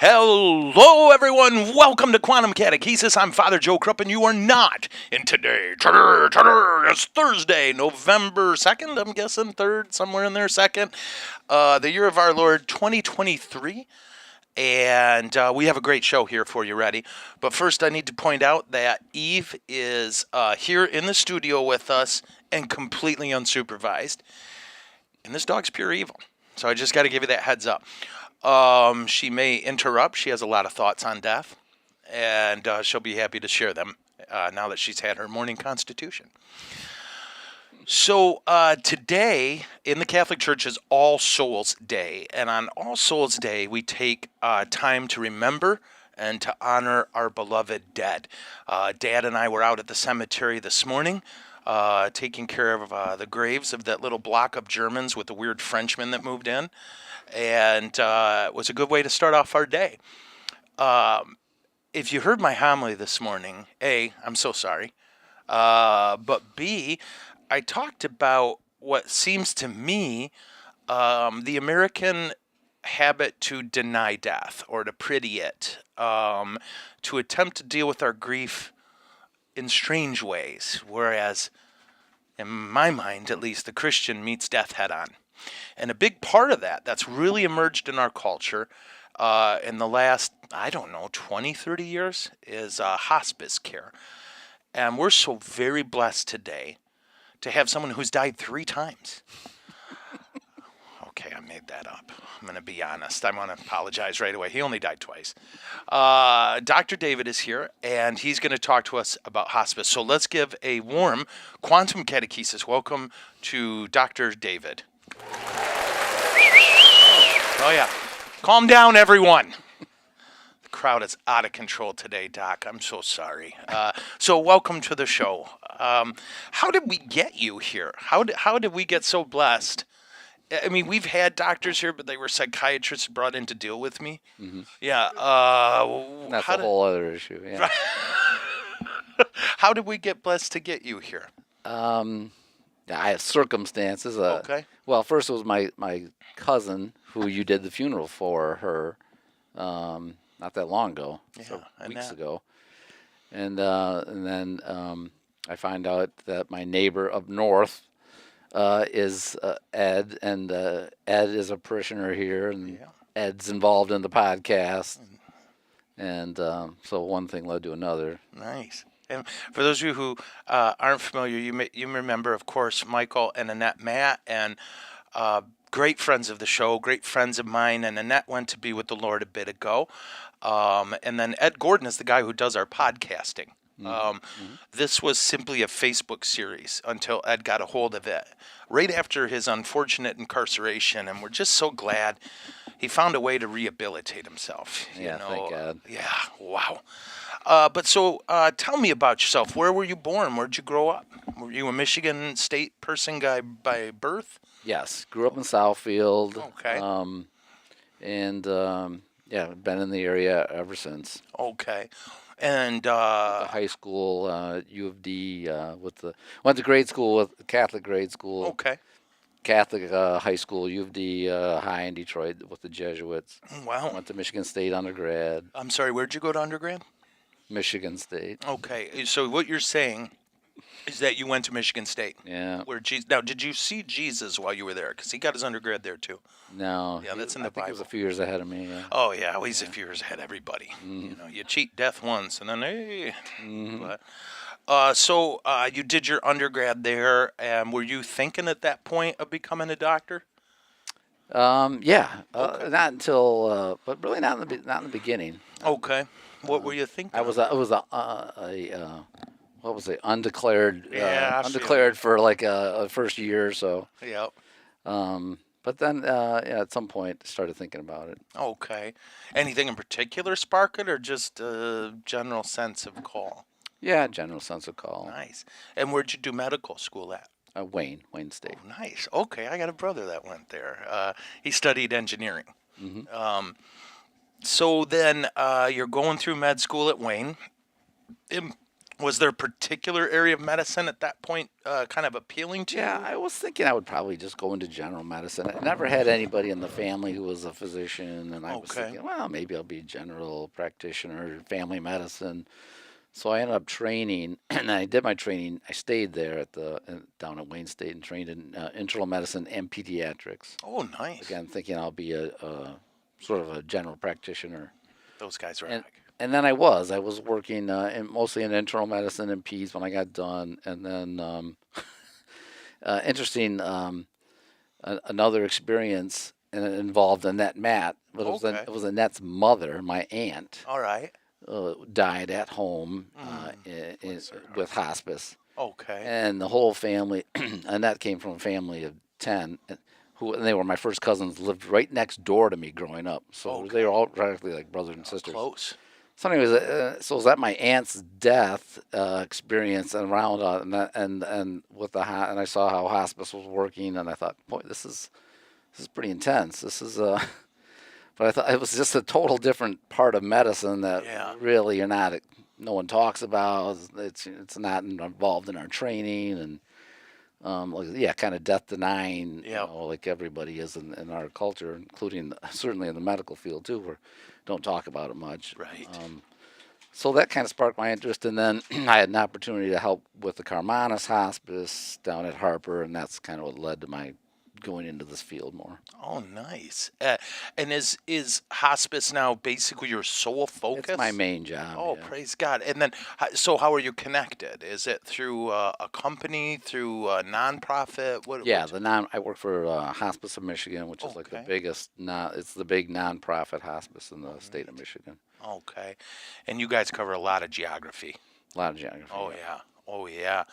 Hello, everyone. Welcome to Quantum Catechesis. I'm Father Joe Krupp, and you are not in today. It's Thursday, November 2nd, I'm guessing, 3rd, somewhere in there, 2nd. The year of our Lord, 2023. And we have a great show here for you ready. But first, I need to point out that Eve is here in the studio with us and completely unsupervised. And this dog's pure evil. So I just got to give you that heads up. She may interrupt. She has a lot of thoughts on death, and she'll be happy to share them now that she's had her morning constitution. So today in the Catholic Church is All Souls Day, and on All Souls Day we take time to remember and to honor our beloved dead. Dad and I were out at the cemetery this morning taking care of the graves of that little block of Germans with the weird Frenchman that moved in. And it was a good way to start off our day. If you heard my homily this morning, A, I'm so sorry. But B, I talked about what seems to me the American habit to deny death or to pretty it, to attempt to deal with our grief in strange ways, whereas, in my mind at least, the Christian meets death head on. And a big part of that's really emerged in our culture in the last, 20, 30 years is hospice care. And we're so very blessed today to have someone who's died 3 times. Okay, I made that up. I'm going to be honest. I want to apologize right away. He only died twice. Dr. David is here, and he's going to talk to us about hospice. So let's give a warm quantum catechesis welcome to Dr. David. Oh, yeah. Calm down, everyone. The crowd is out of control today, Doc. I'm so sorry. So welcome to the show. How did we get you here? How did we get so blessed? I mean, we've had doctors here, but they were psychiatrists brought in to deal with me. Mm-hmm. Yeah. That's a whole other issue. Yeah. How did we get blessed to get you here? I have circumstances. Okay. Well, first it was my cousin who you did the funeral for her not that long ago, weeks ago. And then I find out that my neighbor up north is Ed, and Ed is a parishioner here, and Ed's involved in the podcast. And so one thing led to another. Nice. And for those of you who aren't familiar, you remember, of course, Michael and Annette Matt, and great friends of the show, great friends of mine, and Annette went to be with the Lord a bit ago. And then Ed Gordon is the guy who does our podcasting. This was simply a Facebook series until Ed got a hold of it right after his unfortunate incarceration, and we're just so glad he found a way to rehabilitate himself. Thank God. Yeah, wow. But so tell me about yourself. Where were you born? Where'd you grow up? Were you a Michigan State person guy by birth? Yes, grew up in Southfield. Okay. And been in the area ever since. Okay. And high school, U of D, went to grade school with Catholic grade school. Okay. Catholic high school, U of D High in Detroit with the Jesuits. Wow. Went to Michigan State undergrad. I'm sorry, where'd you go to undergrad? Michigan State. Okay, so what you're saying is that you went to Michigan State. Yeah. Now, did you see Jesus while you were there? Because he got his undergrad there too. No. Yeah, that's in the I think Bible. he was a few years ahead of me. Yeah. Oh yeah, well, he's a few years ahead of everybody. You cheat death once, and then hey. But, so you did your undergrad there, and were you thinking at that point of becoming a doctor? Yeah. Okay. Not until, but really not in the beginning. Okay. What were you thinking? It was what was it? Undeclared. Undeclared for like a first year or so. Yep. But then, at some point, started thinking about it. Okay. Anything in particular spark it, or just a general sense of call? Yeah, general sense of call. Nice. And where'd you do medical school at? Wayne State. Oh, nice. Okay, I got a brother that went there. He studied engineering. Mm-hmm. So then you're going through med school at Wayne. Was there a particular area of medicine at that point kind of appealing to Yeah, you? I was thinking I would probably just go into general medicine. I never had anybody in the family who was a physician, and I was Okay. thinking, well, maybe I'll be a general practitioner, family medicine. So I ended up training, and I did my training. I stayed there down at Wayne State and trained in internal medicine and pediatrics. Oh, nice. Again, thinking I'll be a sort of a general practitioner. Those guys And rock. and then I was working mostly in internal medicine and peds when I got done, and then interesting another experience, and it involved Annette Matt, but Okay. it was Annette's mother, my aunt, All right. died at home Bless her with hospice, Okay. and the whole family. Annette came from a family of 10, and they were my first cousins. Lived right next door to me growing up, so they were all practically like brothers and sisters. Close. So, anyways, so it was at my aunt's death experience and around and with and I saw how hospice was working, and I thought, boy, this is pretty intense. This is but I thought it was just a total different part of medicine that really no one talks about. It's not involved in our training, and kind of death denying, like everybody is in our culture, including certainly in the medical field too, where don't talk about it much. Right. So that kind of sparked my interest, and then I had an opportunity to help with the Carmanis Hospice down at Harper, and that's kind of what led to my going into this field more. Oh, nice. And is hospice now basically your sole focus? It's my main job. Oh, yeah. praise God. And then, so how are you connected? Is it through a company, through a nonprofit? I work for Hospice of Michigan, which is like the biggest, it's the big nonprofit hospice in the state of Michigan. Okay. And you guys cover a lot of geography. A lot of geography. Oh, yeah. Oh, yeah.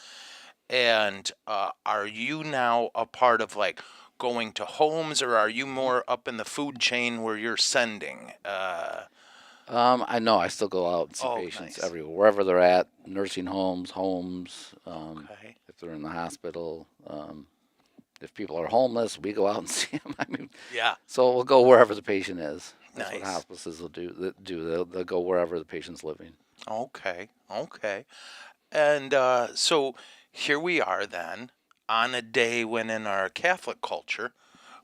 And are you now a part of like going to homes, or are you more up in the food chain where you're sending? I know I still go out and see patients everywhere, wherever they're at, nursing homes, if they're in the hospital. If people are homeless, we go out and see them. I mean, so we'll go wherever the patient is. That's what hospices will do. They'll go wherever the patient's living. Okay. And so here we are then on a day when in our Catholic culture,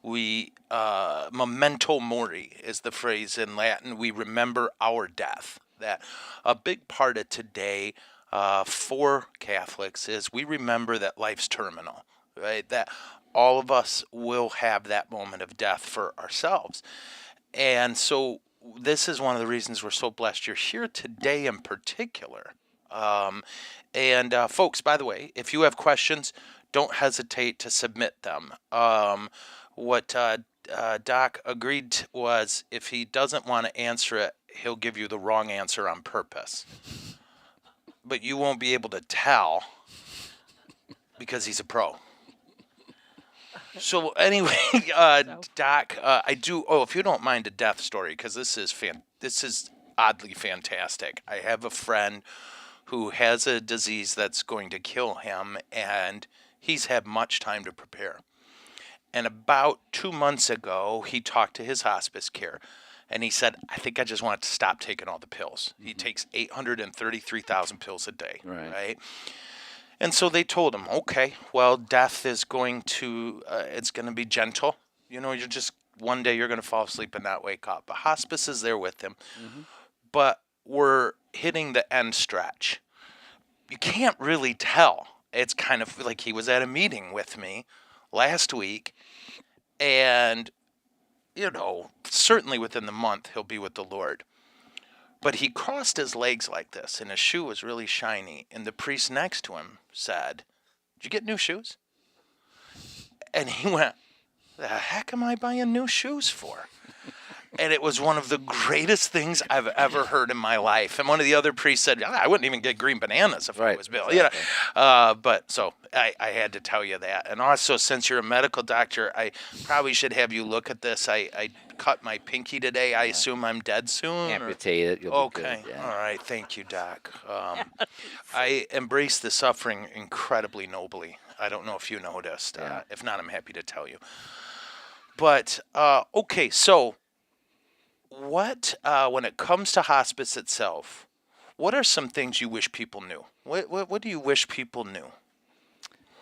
we, memento mori is the phrase in Latin, we remember our death. That a big part of today for Catholics is we remember that life's terminal, right? That all of us will have that moment of death for ourselves. And so this is one of the reasons we're so blessed you're here today in particular. Folks, by the way, if you have questions, don't hesitate to submit them. What Doc agreed was if he doesn't want to answer it, he'll give you the wrong answer on purpose. But you won't be able to tell because he's a pro. So anyway, Doc, I do. Oh, if you don't mind a death story, because this is oddly fantastic. I have a friend who has a disease that's going to kill him, and he's had much time to prepare. And about 2 months ago, he talked to his hospice care, and he said, "I think I just want to stop taking all the pills." Mm-hmm. He takes 833,000 pills a day, right? And so they told him, okay, well, death is going to, it's going to be gentle. You're just, one day you're going to fall asleep and not wake up. But hospice is there with him. Mm-hmm. But we're hitting the end stretch. You can't really tell. It's kind of like he was at a meeting with me last week. And, certainly within the month, he'll be with the Lord. But he crossed his legs like this, and his shoe was really shiny. And the priest next to him said, "Did you get new shoes?" And he went, "The heck am I buying new shoes for?" And it was one of the greatest things I've ever heard in my life. And one of the other priests said, "I wouldn't even get green bananas if I was Bill." Exactly. But so I had to tell you that. And also, since you're a medical doctor, I probably should have you look at this. I cut my pinky today. I assume I'm dead soon. Amputate it. You'll be good. Yeah. All right. Thank you, Doc. I embrace the suffering incredibly nobly. I don't know if you noticed. If not, I'm happy to tell you. But, okay, so what, when it comes to hospice itself, What are some things you wish people knew? What do you wish people knew?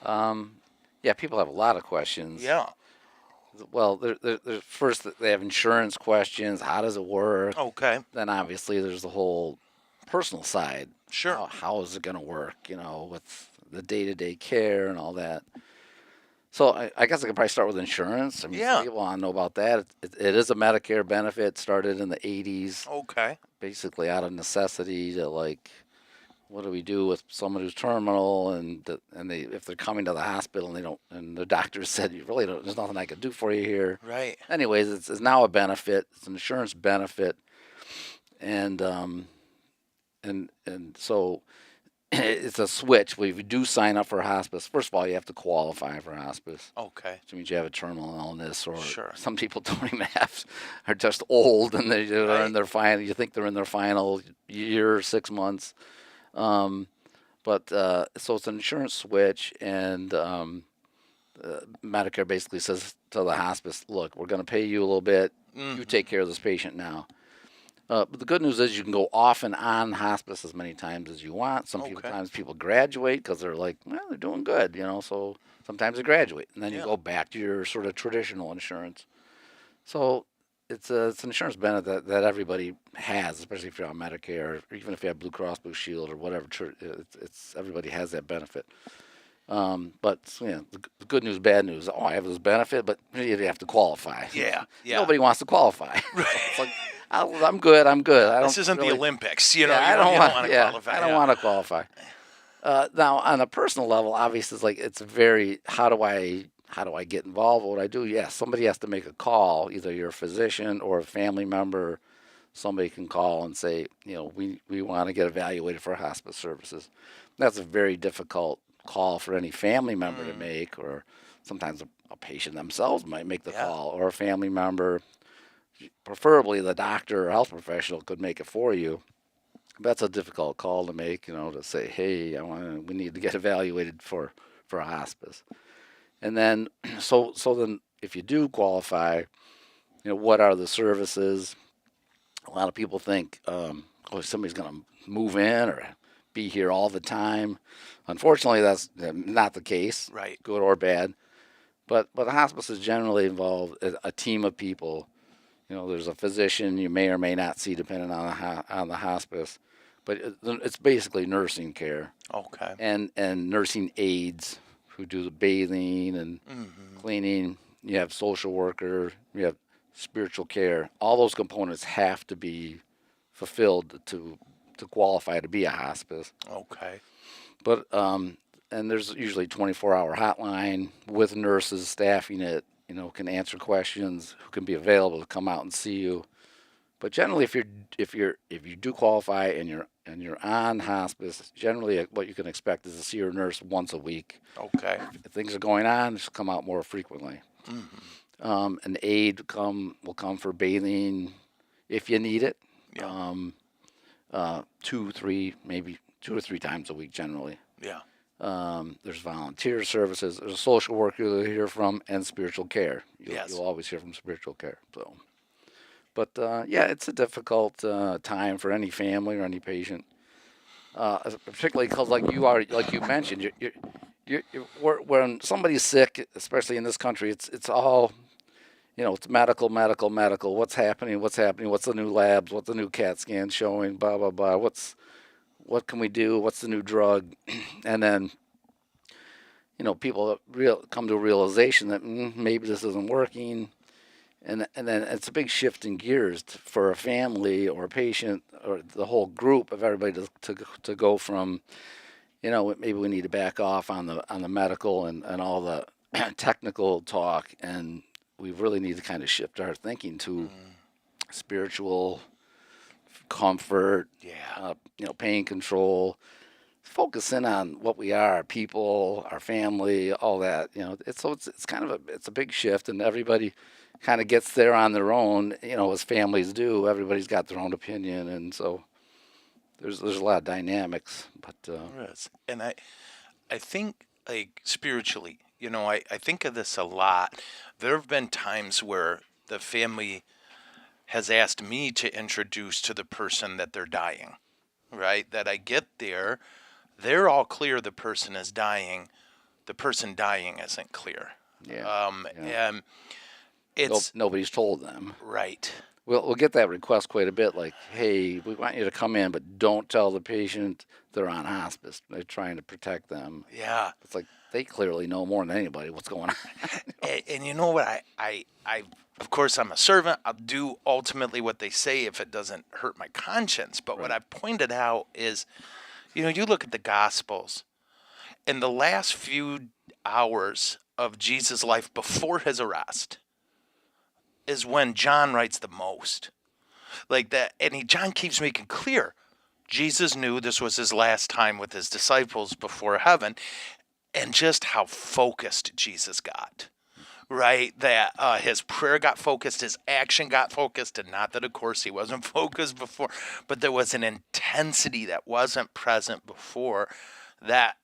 Yeah, people have a lot of questions. Yeah. Well, first they have insurance questions. How does it work? Okay. Then obviously there's the whole personal side. Sure. How is it going to work? With the day-to-day care and all that. So I guess I could probably start with insurance. I mean, Yeah. some people want to know about that. It is a Medicare benefit. Started in the 80s, Okay. basically out of necessity to what do we do with someone who's terminal and if they're coming to the hospital and they don't, and the doctor said you really don't, there's nothing I can do for you here. Right. Anyways, it's now a benefit. It's an insurance benefit, and so it's a switch. If you do sign up for hospice, first of all, you have to qualify for hospice. Okay. Which means you have a terminal illness, or Sure. some people don't even have, are just old and they're Right. in their final. You think they're in their final year, 6 months. So it's an insurance switch, and Medicare basically says to the hospice, "Look, we're going to pay you a little bit. You take care of this patient now." But the good news is you can go off and on hospice as many times as you want. Sometimes people graduate because they're like, well, they're doing good, So sometimes they graduate, and then you go back to your sort of traditional insurance. So it's an insurance benefit that everybody has, especially if you're on Medicare, or even if you have Blue Cross Blue Shield or whatever. It's everybody has that benefit. But the good news, bad news. Oh, I have this benefit, but you have to qualify. Yeah. Nobody wants to qualify. Right. It's like, I'm good. This isn't the Olympics, I don't want to qualify. I don't want to qualify. Now, on a personal level, obviously, it's very. How do I get involved? What I do? Yes, somebody has to make a call. Either you're a physician or a family member. Somebody can call and say, we want to get evaluated for hospice services. That's a very difficult call for any family member to make, or sometimes a patient themselves might make the call, or a family member. Preferably the doctor or health professional could make it for you. That's a difficult call to make, to say, hey, we need to get evaluated for a hospice. And then, so then if you do qualify, what are the services? A lot of people think, somebody's going to move in or be here all the time. Unfortunately, that's not the case, right? Good or bad. But hospices generally involve a team of people. There's a physician you may or may not see, depending on the hospice, but it's basically nursing care. Okay. And nursing aides who do the bathing and cleaning. You have social worker. You have spiritual care. All those components have to be fulfilled to qualify to be a hospice. Okay. But and there's usually 24-hour hotline with nurses staffing it. Can answer questions, who can be available to come out and see you. But generally, if you do qualify and you're on hospice, generally what you can expect is to see your nurse once a week. Okay. If things are going on, just come out more frequently. An aide will come for bathing if you need it. Yeah. 2 or 3 times a week generally. Yeah. There's volunteer services. There's a social worker you'll hear from, and spiritual care. You'll always hear from spiritual care. So, but it's a difficult time for any family or any patient, particularly because, like you mentioned, when somebody's sick, especially in this country, it's all, it's medical. What's happening? What's the new labs? What's the new CAT scan showing? Blah blah blah. What can we do? What's the new drug? And then, people come to a realization that maybe this isn't working, and then it's a big shift in gears for a family or a patient or the whole group of everybody to go from, maybe we need to back off on the medical and all the technical talk, and we really need to kind of shift our thinking to spiritual comfort, pain control, focus in on what we are, our people, our family, all that. It's kind of it's a big shift, and everybody kind of gets there on their own. As families do, everybody's got their own opinion, and so there's a lot of dynamics. But yes. And I think, like, spiritually, I think of this a lot. There have been times where the family has asked me to introduce to the person that they're dying. right? That I get there, they're all clear the person is dying. The person dying isn't clear. Yeah. And it's Nobody's told them. right. We'll get that request quite a bit, like, hey, we want you to come in, but don't tell the patient they're on hospice. They're trying to protect them. Yeah. It's like they clearly know more than anybody what's going on. And you know what? I of course, I'm a servant. I'll do ultimately what they say if it doesn't hurt my conscience. But what Right. I pointed out is, you look at the Gospels, in the last few hours of Jesus' life before his arrest is when John writes the most. Like that, and John keeps making clear Jesus knew this was his last time with his disciples before heaven, and just how focused Jesus got. Right, that his prayer got focused, his action got focused, and not that, of course, he wasn't focused before, but there was an intensity that wasn't present before. That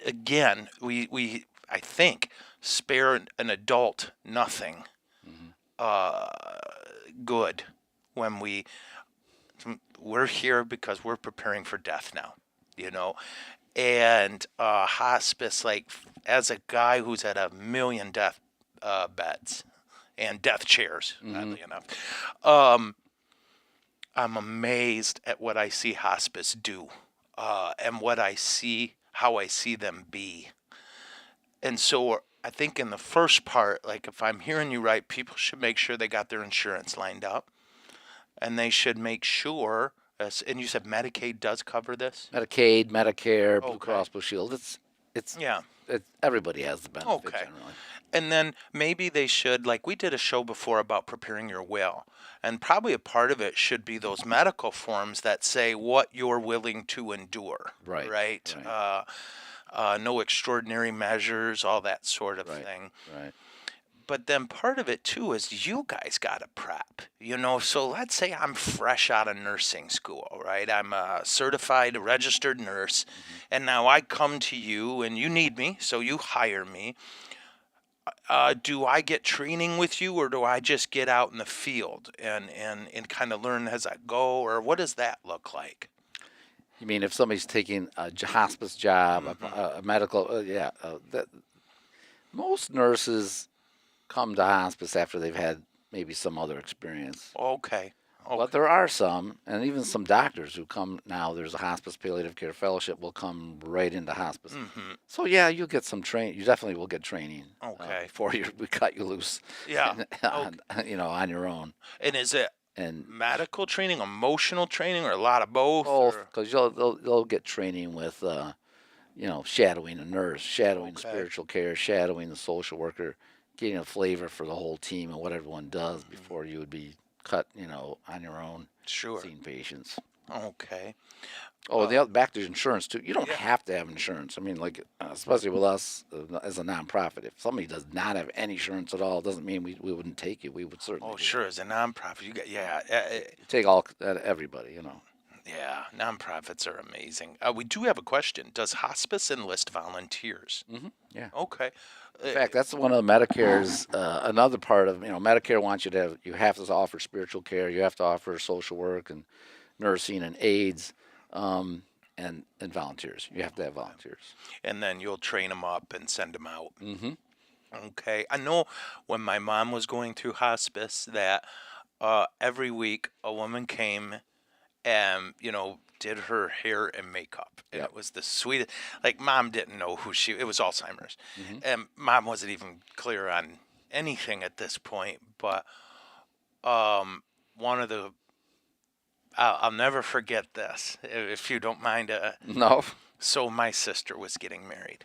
again, we I think spare an adult nothing good when we're here because we're preparing for death now, and hospice, like, as a guy who's at 1,000,000 death beds and death chairs, oddly enough, I'm amazed at what I see hospice do, and how I see them be. And so I think in the first part, like, if I'm hearing you right, people should make sure they got their insurance lined up, and they should make sure. And you said Medicaid does cover this? Medicaid, Medicare, Blue Okay. Cross Blue Shield. It's Yeah. everybody has the benefit Okay. generally. And then maybe they should, like, we did a show before about preparing your will. And probably a part of it should be those medical forms that say what you're willing to endure. Right. Right. No extraordinary measures, all that sort of thing. Right. But then part of it too is you guys got to prep, So let's say I'm fresh out of nursing school, right? I'm a certified registered nurse, and now I come to you and you need me, so you hire me. Do I get training with you, or do I just get out in the field and kind of learn as I go, or what does that look like? You mean if somebody's taking a hospice job, a medical, most nurses come to hospice after they've had maybe some other experience. Okay. But there are some, and even some doctors who come now. There's a hospice palliative care fellowship will come right into hospice. So yeah, you'll get some training. You definitely will get training. Okay. Before we cut you loose. Yeah. On your own. And is it And medical training, emotional training, or a lot of both? Both, because they'll get training with, shadowing a nurse, shadowing the spiritual care, shadowing the social worker, getting a flavor for the whole team and what everyone does before you would be cut, on your own, seeing patients. Okay. Back to insurance too. You don't have to have insurance. I mean, like, especially with us as a nonprofit. If somebody does not have any insurance at all, it doesn't mean we wouldn't take you. We would certainly. Oh, sure. As a nonprofit, you got take everybody. Yeah, nonprofits are amazing. We do have a question. Does hospice enlist volunteers? Yeah. Okay. In fact, that's one of Medicare's another part of Medicare wants you have to offer spiritual care, you have to offer social work and nursing and aides, and volunteers. You have to have volunteers. And then you'll train them up and send them out. Okay. I know when my mom was going through hospice that every week a woman came and did her hair and makeup, and it was the sweetest. Like, mom didn't know it was Alzheimer's, and mom wasn't even clear on anything at this point. But one of the I'll never forget this, if you don't mind. No. So my sister was getting married,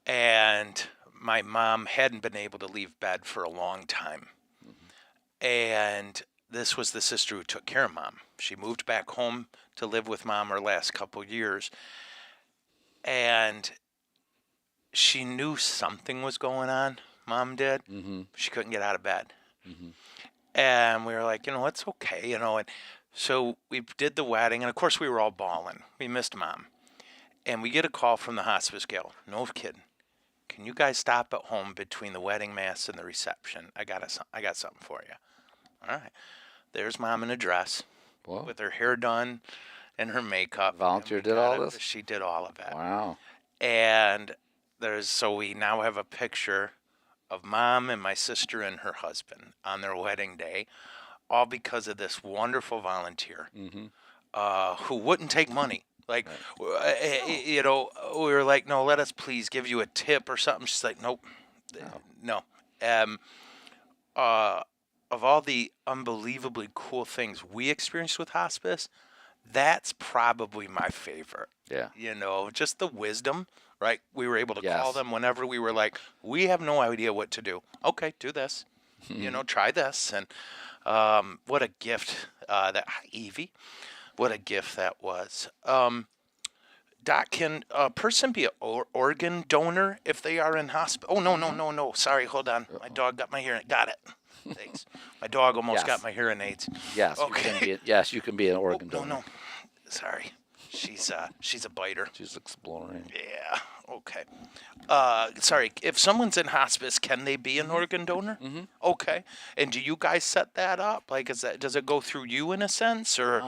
and my mom hadn't been able to leave bed for a long time, and this was the sister who took care of mom. She moved back home to live with mom her last couple years. And she knew something was going on, mom did. She couldn't get out of bed. And we were like, it's okay, And so we did the wedding. And, of course, we were all bawling. We missed mom. And we get a call from the hospice gal. No kidding. Can you guys stop at home between the wedding mass and the reception? I got something for you. All right. There's mom in a dress. Whoa. with her hair done and her makeup. Volunteer did all this? She did all of it. Wow. And we now have a picture of Mom and my sister and her husband on their wedding day, all because of this wonderful volunteer who wouldn't take money. Like, we were like, no, let us please give you a tip or something. She's like, nope, no. Of all the unbelievably cool things we experienced with hospice, that's probably my favorite. Yeah. Just the wisdom, right? We were able to call them whenever we were like, we have no idea what to do. Okay, do this. Try this. And what a gift Evie, what a gift that was. Doc, can a person be an organ donor if they are in hospital? Oh, no. Sorry, hold on. My dog got my hearing. Got it. Thanks. My dog almost got my hearing aids. Yes. Okay. You can be an organ donor. No. Sorry. She's a biter. She's exploring. Yeah. Okay. Sorry. If someone's in hospice, can they be an organ donor? Mm-hmm. Okay. And do you guys set that up? Like, does it go through you in a sense, or?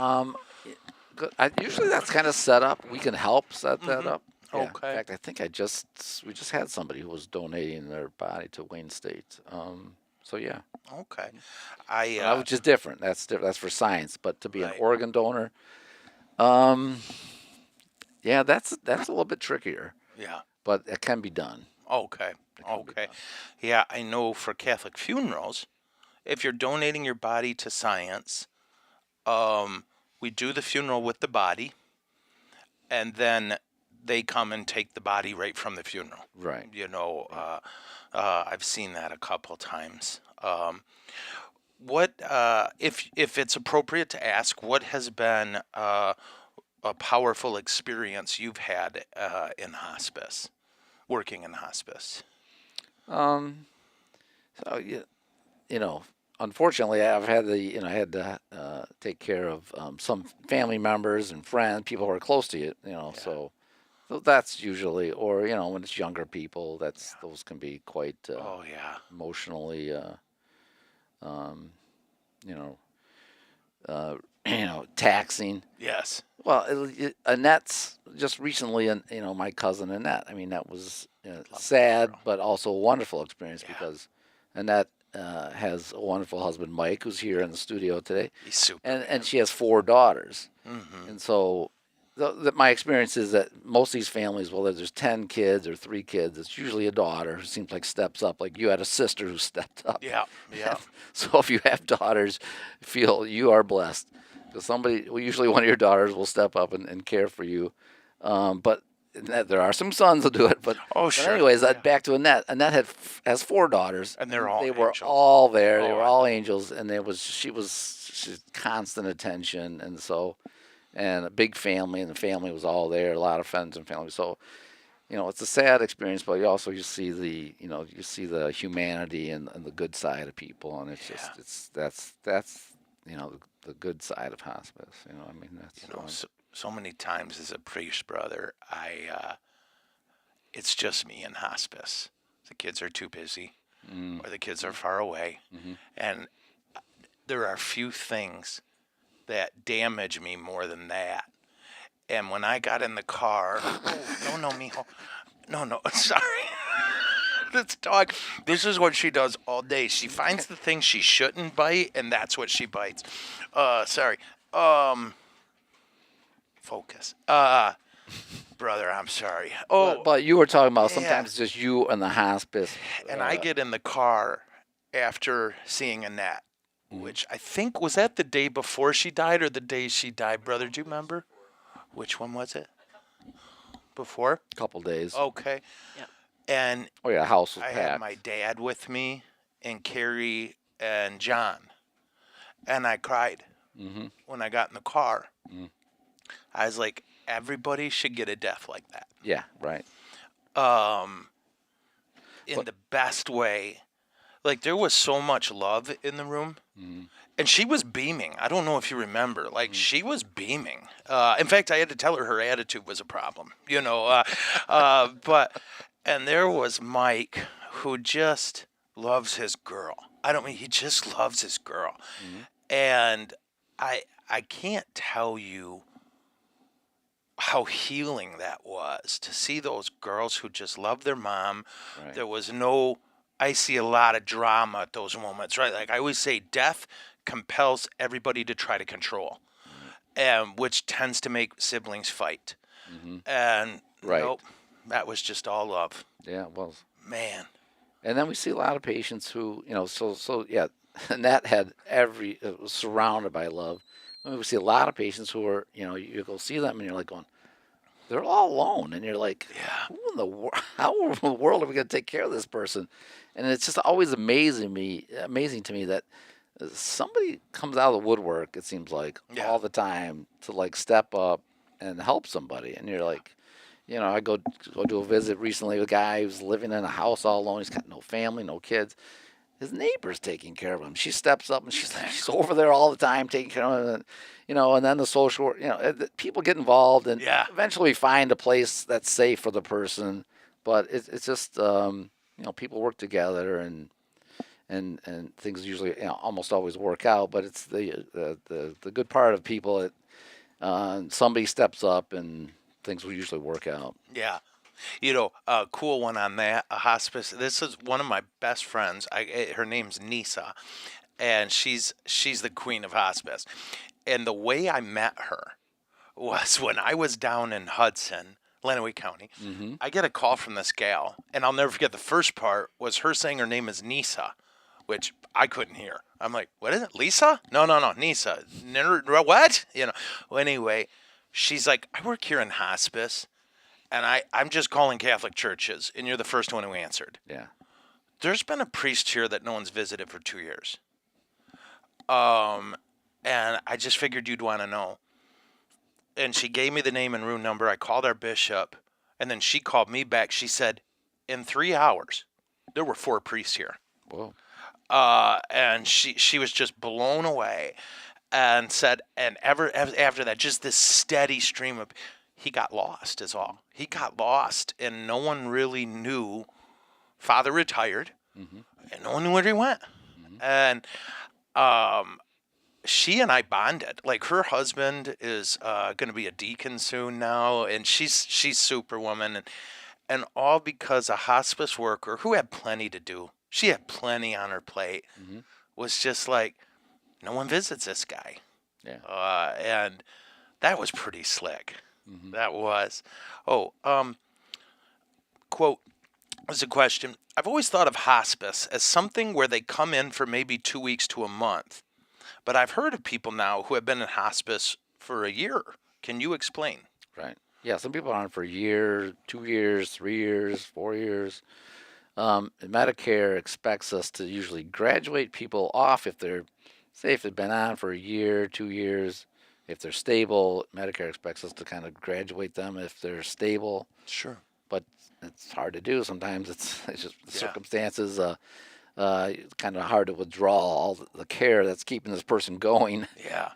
Usually that's kind of set up. We can help set that up. Yeah. Okay. In fact, I think we just had somebody who was donating their body to Wayne State. So yeah. Okay. Which is different. That's for science. But to be an organ donor, yeah, that's a little bit trickier. Yeah. But it can be done. Okay. Yeah, I know for Catholic funerals, if you're donating your body to science, we do the funeral with the body, and then they come and take the body right from the funeral. Right. I've seen that a couple times. What, if it's appropriate to ask, what has been a powerful experience you've had in hospice, working in hospice? Unfortunately, I've had I had to take care of some family members and friends, people who are close to you. So that's usually, or when it's younger people, those can be quite emotionally, taxing. Yes. Well, Annette's just recently, my cousin Annette. I mean, that was sad, but also a wonderful experience because Annette has a wonderful husband, Mike, who's here in the studio today. He's super. And she has 4 daughters. Mm-hmm. And so my experience is that most of these families, well, there's 10 kids or 3 kids, it's usually a daughter who seems like steps up. Like you had a sister who stepped up. Yeah. So if you have daughters, feel you are blessed. Because usually one of your daughters will step up and care for you. But there are some sons who do it. But anyways, back to Annette. Annette has 4 daughters. And they were all there. They were all angels. And she's constant attention. And a big family, and the family was all there, a lot of friends and family. So, it's a sad experience, but you see the humanity and the good side of people, and that's the good side of hospice. That's so many times as a priest, brother, it's just me in hospice. The kids are too busy, or the kids are far away, and there are few things that damage me more than that. And when I got in the car, no, mijo. No, sorry. This dog, this is what she does all day. She finds the thing she shouldn't bite, and that's what she bites. Sorry. Focus. Brother, I'm sorry. But you were talking about sometimes it's just you and the hospice. And I get in the car after seeing Annette, which I think, was that the day before she died or the day she died, brother? Do you remember? Which one was it? Before? A couple days. Okay. Yeah. And house was I packed. had my dad with me and Carrie and John. And I cried when I got in the car. Mm. I was like, everybody should get a death like that. Yeah, right. In the best way. Like, there was so much love in the room. Mm. And she was beaming. I don't know if you remember. Like, she was beaming. In fact, I had to tell her attitude was a problem. And there was Mike, who just loves his girl. He just loves his girl. Mm-hmm. And I can't tell you how healing that was to see those girls who just love their mom. Right. There was no, I see a lot of drama at those moments, right? Like I always say, death compels everybody to try to control, and which tends to make siblings fight. Mm-hmm. And Right. nope, that was just all love. Yeah, it was. Man. And then we see a lot of patients who, so yeah, and that had it was surrounded by love. I mean, we see a lot of patients who are, you go see them and you're like going, they're all alone, and you're like, Yeah. who in the how in the world are we going to take care of this person? And it's just always amazing to me that somebody comes out of the woodwork. It seems like all the time to like step up and help somebody, and you're like, I go do a visit recently with a guy who's living in a house all alone. He's got no family, no kids. His neighbor's taking care of him. She steps up and she's over there all the time taking care of him. And then the social, people get involved, and eventually find a place that's safe for the person. But it's just, people work together, and things usually, almost always work out. But it's the good part of people that somebody steps up and things will usually work out. Yeah. A cool one on that, a hospice. This is one of my best friends. Her name's Nisa, and she's the queen of hospice. And the way I met her was when I was down in Hudson, Lenawee County. Mm-hmm. I get a call from this gal, and I'll never forget the first part was her saying her name is Nisa, which I couldn't hear. I'm like, what is it, Lisa? No, Nisa. What? Well, anyway, she's like, I work here in hospice. And I'm just calling Catholic churches, and you're the first one who answered. Yeah. There's been a priest here that no one's visited for 2 years. And I just figured you'd want to know. And she gave me the name and room number. I called our bishop, and then she called me back. She said, in 3 hours, there were 4 priests here. Whoa. And she was just blown away, and said, and after that, just this steady stream of. He got lost is all. He got lost, and no one really knew. Father retired, mm-hmm. and no one knew where he went. Mm-hmm. And she and I bonded. Like, her husband is going to be a deacon soon now, and she's superwoman, and all because a hospice worker who had plenty to do. She had plenty on her plate. Mm-hmm. Was just like, no one visits this guy. Yeah. And that was pretty slick. Mm-hmm. That was. Quote, as a question, I've always thought of hospice as something where they come in for maybe 2 weeks to a month. But I've heard of people now who have been in hospice for a year. Can you explain? Right. Yeah, some people are on for a year, 2 years, 3 years, 4 years. Medicare expects us to usually graduate people off if they've been on for a year, 2 years. If they're stable, Medicare expects us to kind of graduate them if they're stable. Sure. But it's hard to do. Sometimes it's just the circumstances. Kind of hard to withdraw all the care that's keeping this person going. Yeah.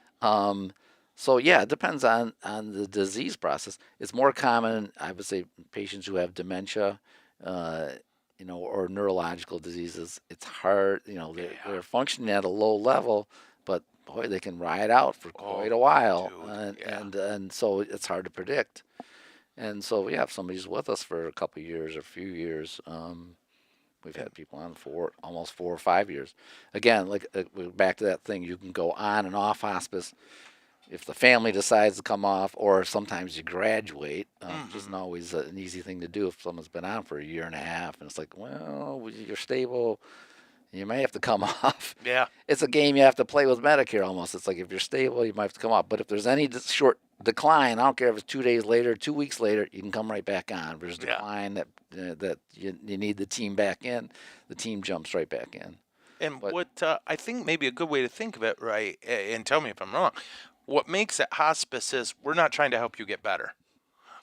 So it depends on the disease process. It's more common, I would say, patients who have dementia, or neurological diseases. It's hard. They're functioning at a low level, but boy, they can ride out for quite a while, and so it's hard to predict. And so if somebody's with us for a couple of years or a few years, we've had people on for almost 4 or 5 years. Again, like back to that thing, you can go on and off hospice if the family decides to come off, or sometimes you graduate, which isn't always an easy thing to do if someone's been on for a year and a half, and it's like, well, you're stable. You may have to come off. Yeah. It's a game you have to play with Medicare almost. It's like if you're stable, you might have to come off. But if there's any short decline, I don't care if it's 2 days later, 2 weeks later, you can come right back on. If there's a decline that you need the team back in, the team jumps right back in. And what I think maybe a good way to think of it, right, and tell me if I'm wrong, what makes it hospice is we're not trying to help you get better.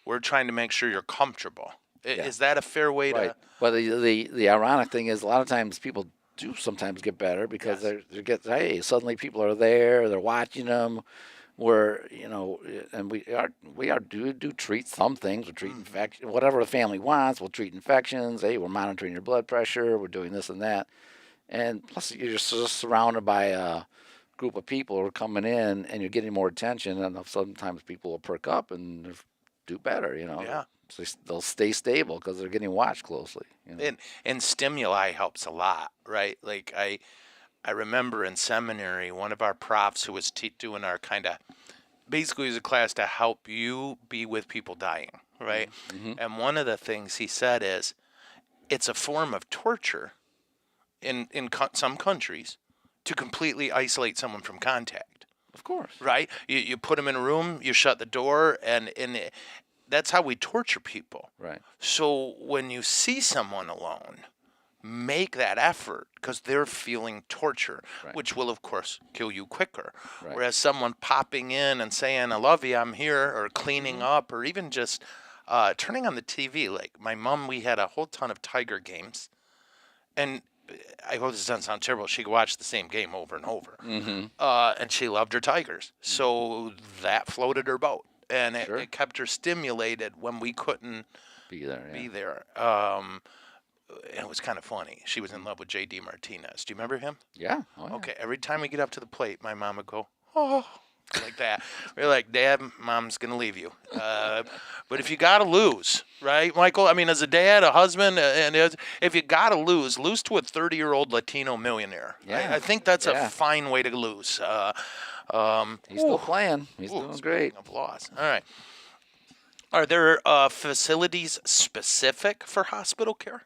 We're trying to make sure you're comfortable. Is that a fair way to? But the ironic thing is a lot of times people do sometimes get better because suddenly people are there, they're watching them. And we do treat some things. We treat infection, whatever the family wants. We'll treat infections. Hey, we're monitoring your blood pressure. We're doing this and that. And plus, you're just surrounded by group of people are coming in and you're getting more attention, and sometimes people will perk up and do better, Yeah. So they'll stay stable because they're getting watched closely. And stimuli helps a lot, right? Like I remember in seminary, one of our profs who was doing our kind of basically was a class to help you be with people dying, right? Mm-hmm. And one of the things he said is it's a form of torture in some countries to completely isolate someone from contact. Of course. Right? You put them in a room, you shut the door, and that's how we torture people. Right. So when you see someone alone, make that effort because they're feeling torture, Right. which will, of course, kill you quicker. Right. Whereas someone popping in and saying, I love you, I'm here, or cleaning up, or even just turning on the TV. Like my mom, we had a whole ton of Tiger games. And I hope this doesn't sound terrible. She could watch the same game over and over. Mm-hmm. And she loved her Tigers. So that floated her boat. And Sure. it kept her stimulated when we couldn't Be there. Yeah. be there. It was kind of funny. She was in love with J.D. Martinez. Do you remember him? Yeah. Oh, yeah. Okay. Every time we get up to the plate, my mom would go, oh, like that. We're like, Dad, Mom's going to leave you. But if you got to lose, right, Michael? I mean, as a dad, a husband, and if you got to lose to a 30-year-old Latino millionaire. Yeah. I think that's Yeah. a fine way to lose. He's still playing. He's doing great. Of loss. All right. Are there facilities specific for hospital care?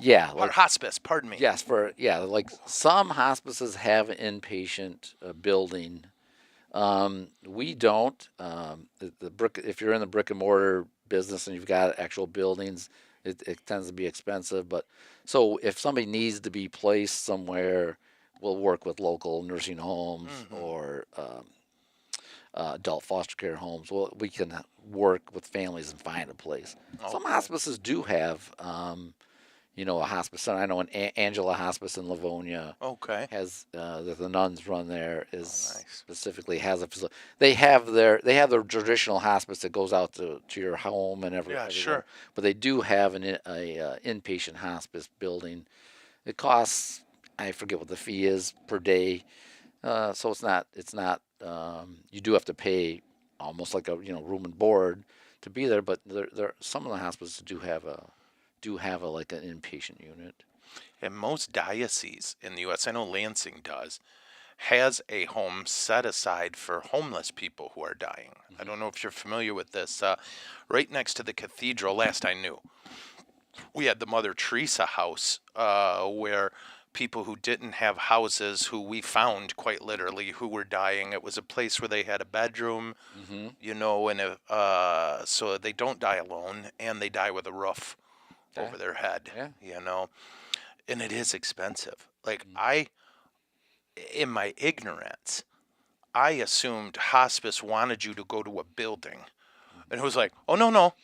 Yeah. Or hospice, pardon me. Yes, like some hospices have an inpatient building. We don't. If you're in the brick and mortar business and you've got actual buildings, it tends to be expensive. But so if somebody needs to be placed somewhere, we'll work with local nursing homes or adult foster care homes. Well, we can work with families and find a place. Okay. Some hospices do have. A hospice center. I know an Angela Hospice in Livonia Okay. has that the nuns run there is nice. specifically has a facility. They have their traditional hospice that goes out to your home and everything. Yeah, sure. But they do have an inpatient hospice building. It costs, I forget what the fee is per day. So it's not you do have to pay almost like a room and board to be there. But there some of the hospices do have like an inpatient unit. And most dioceses in the U.S., I know Lansing does, has a home set aside for homeless people who are dying. I don't know if you're familiar with this. Right next to the cathedral, last I knew, we had the Mother Teresa house where people who didn't have houses, who we found quite literally, who were dying. It was a place where they had a bedroom, and so they don't die alone, and they die with a roof over their head, and it is expensive. Like in my ignorance, I assumed hospice wanted you to go to a building. And it was like, oh, no,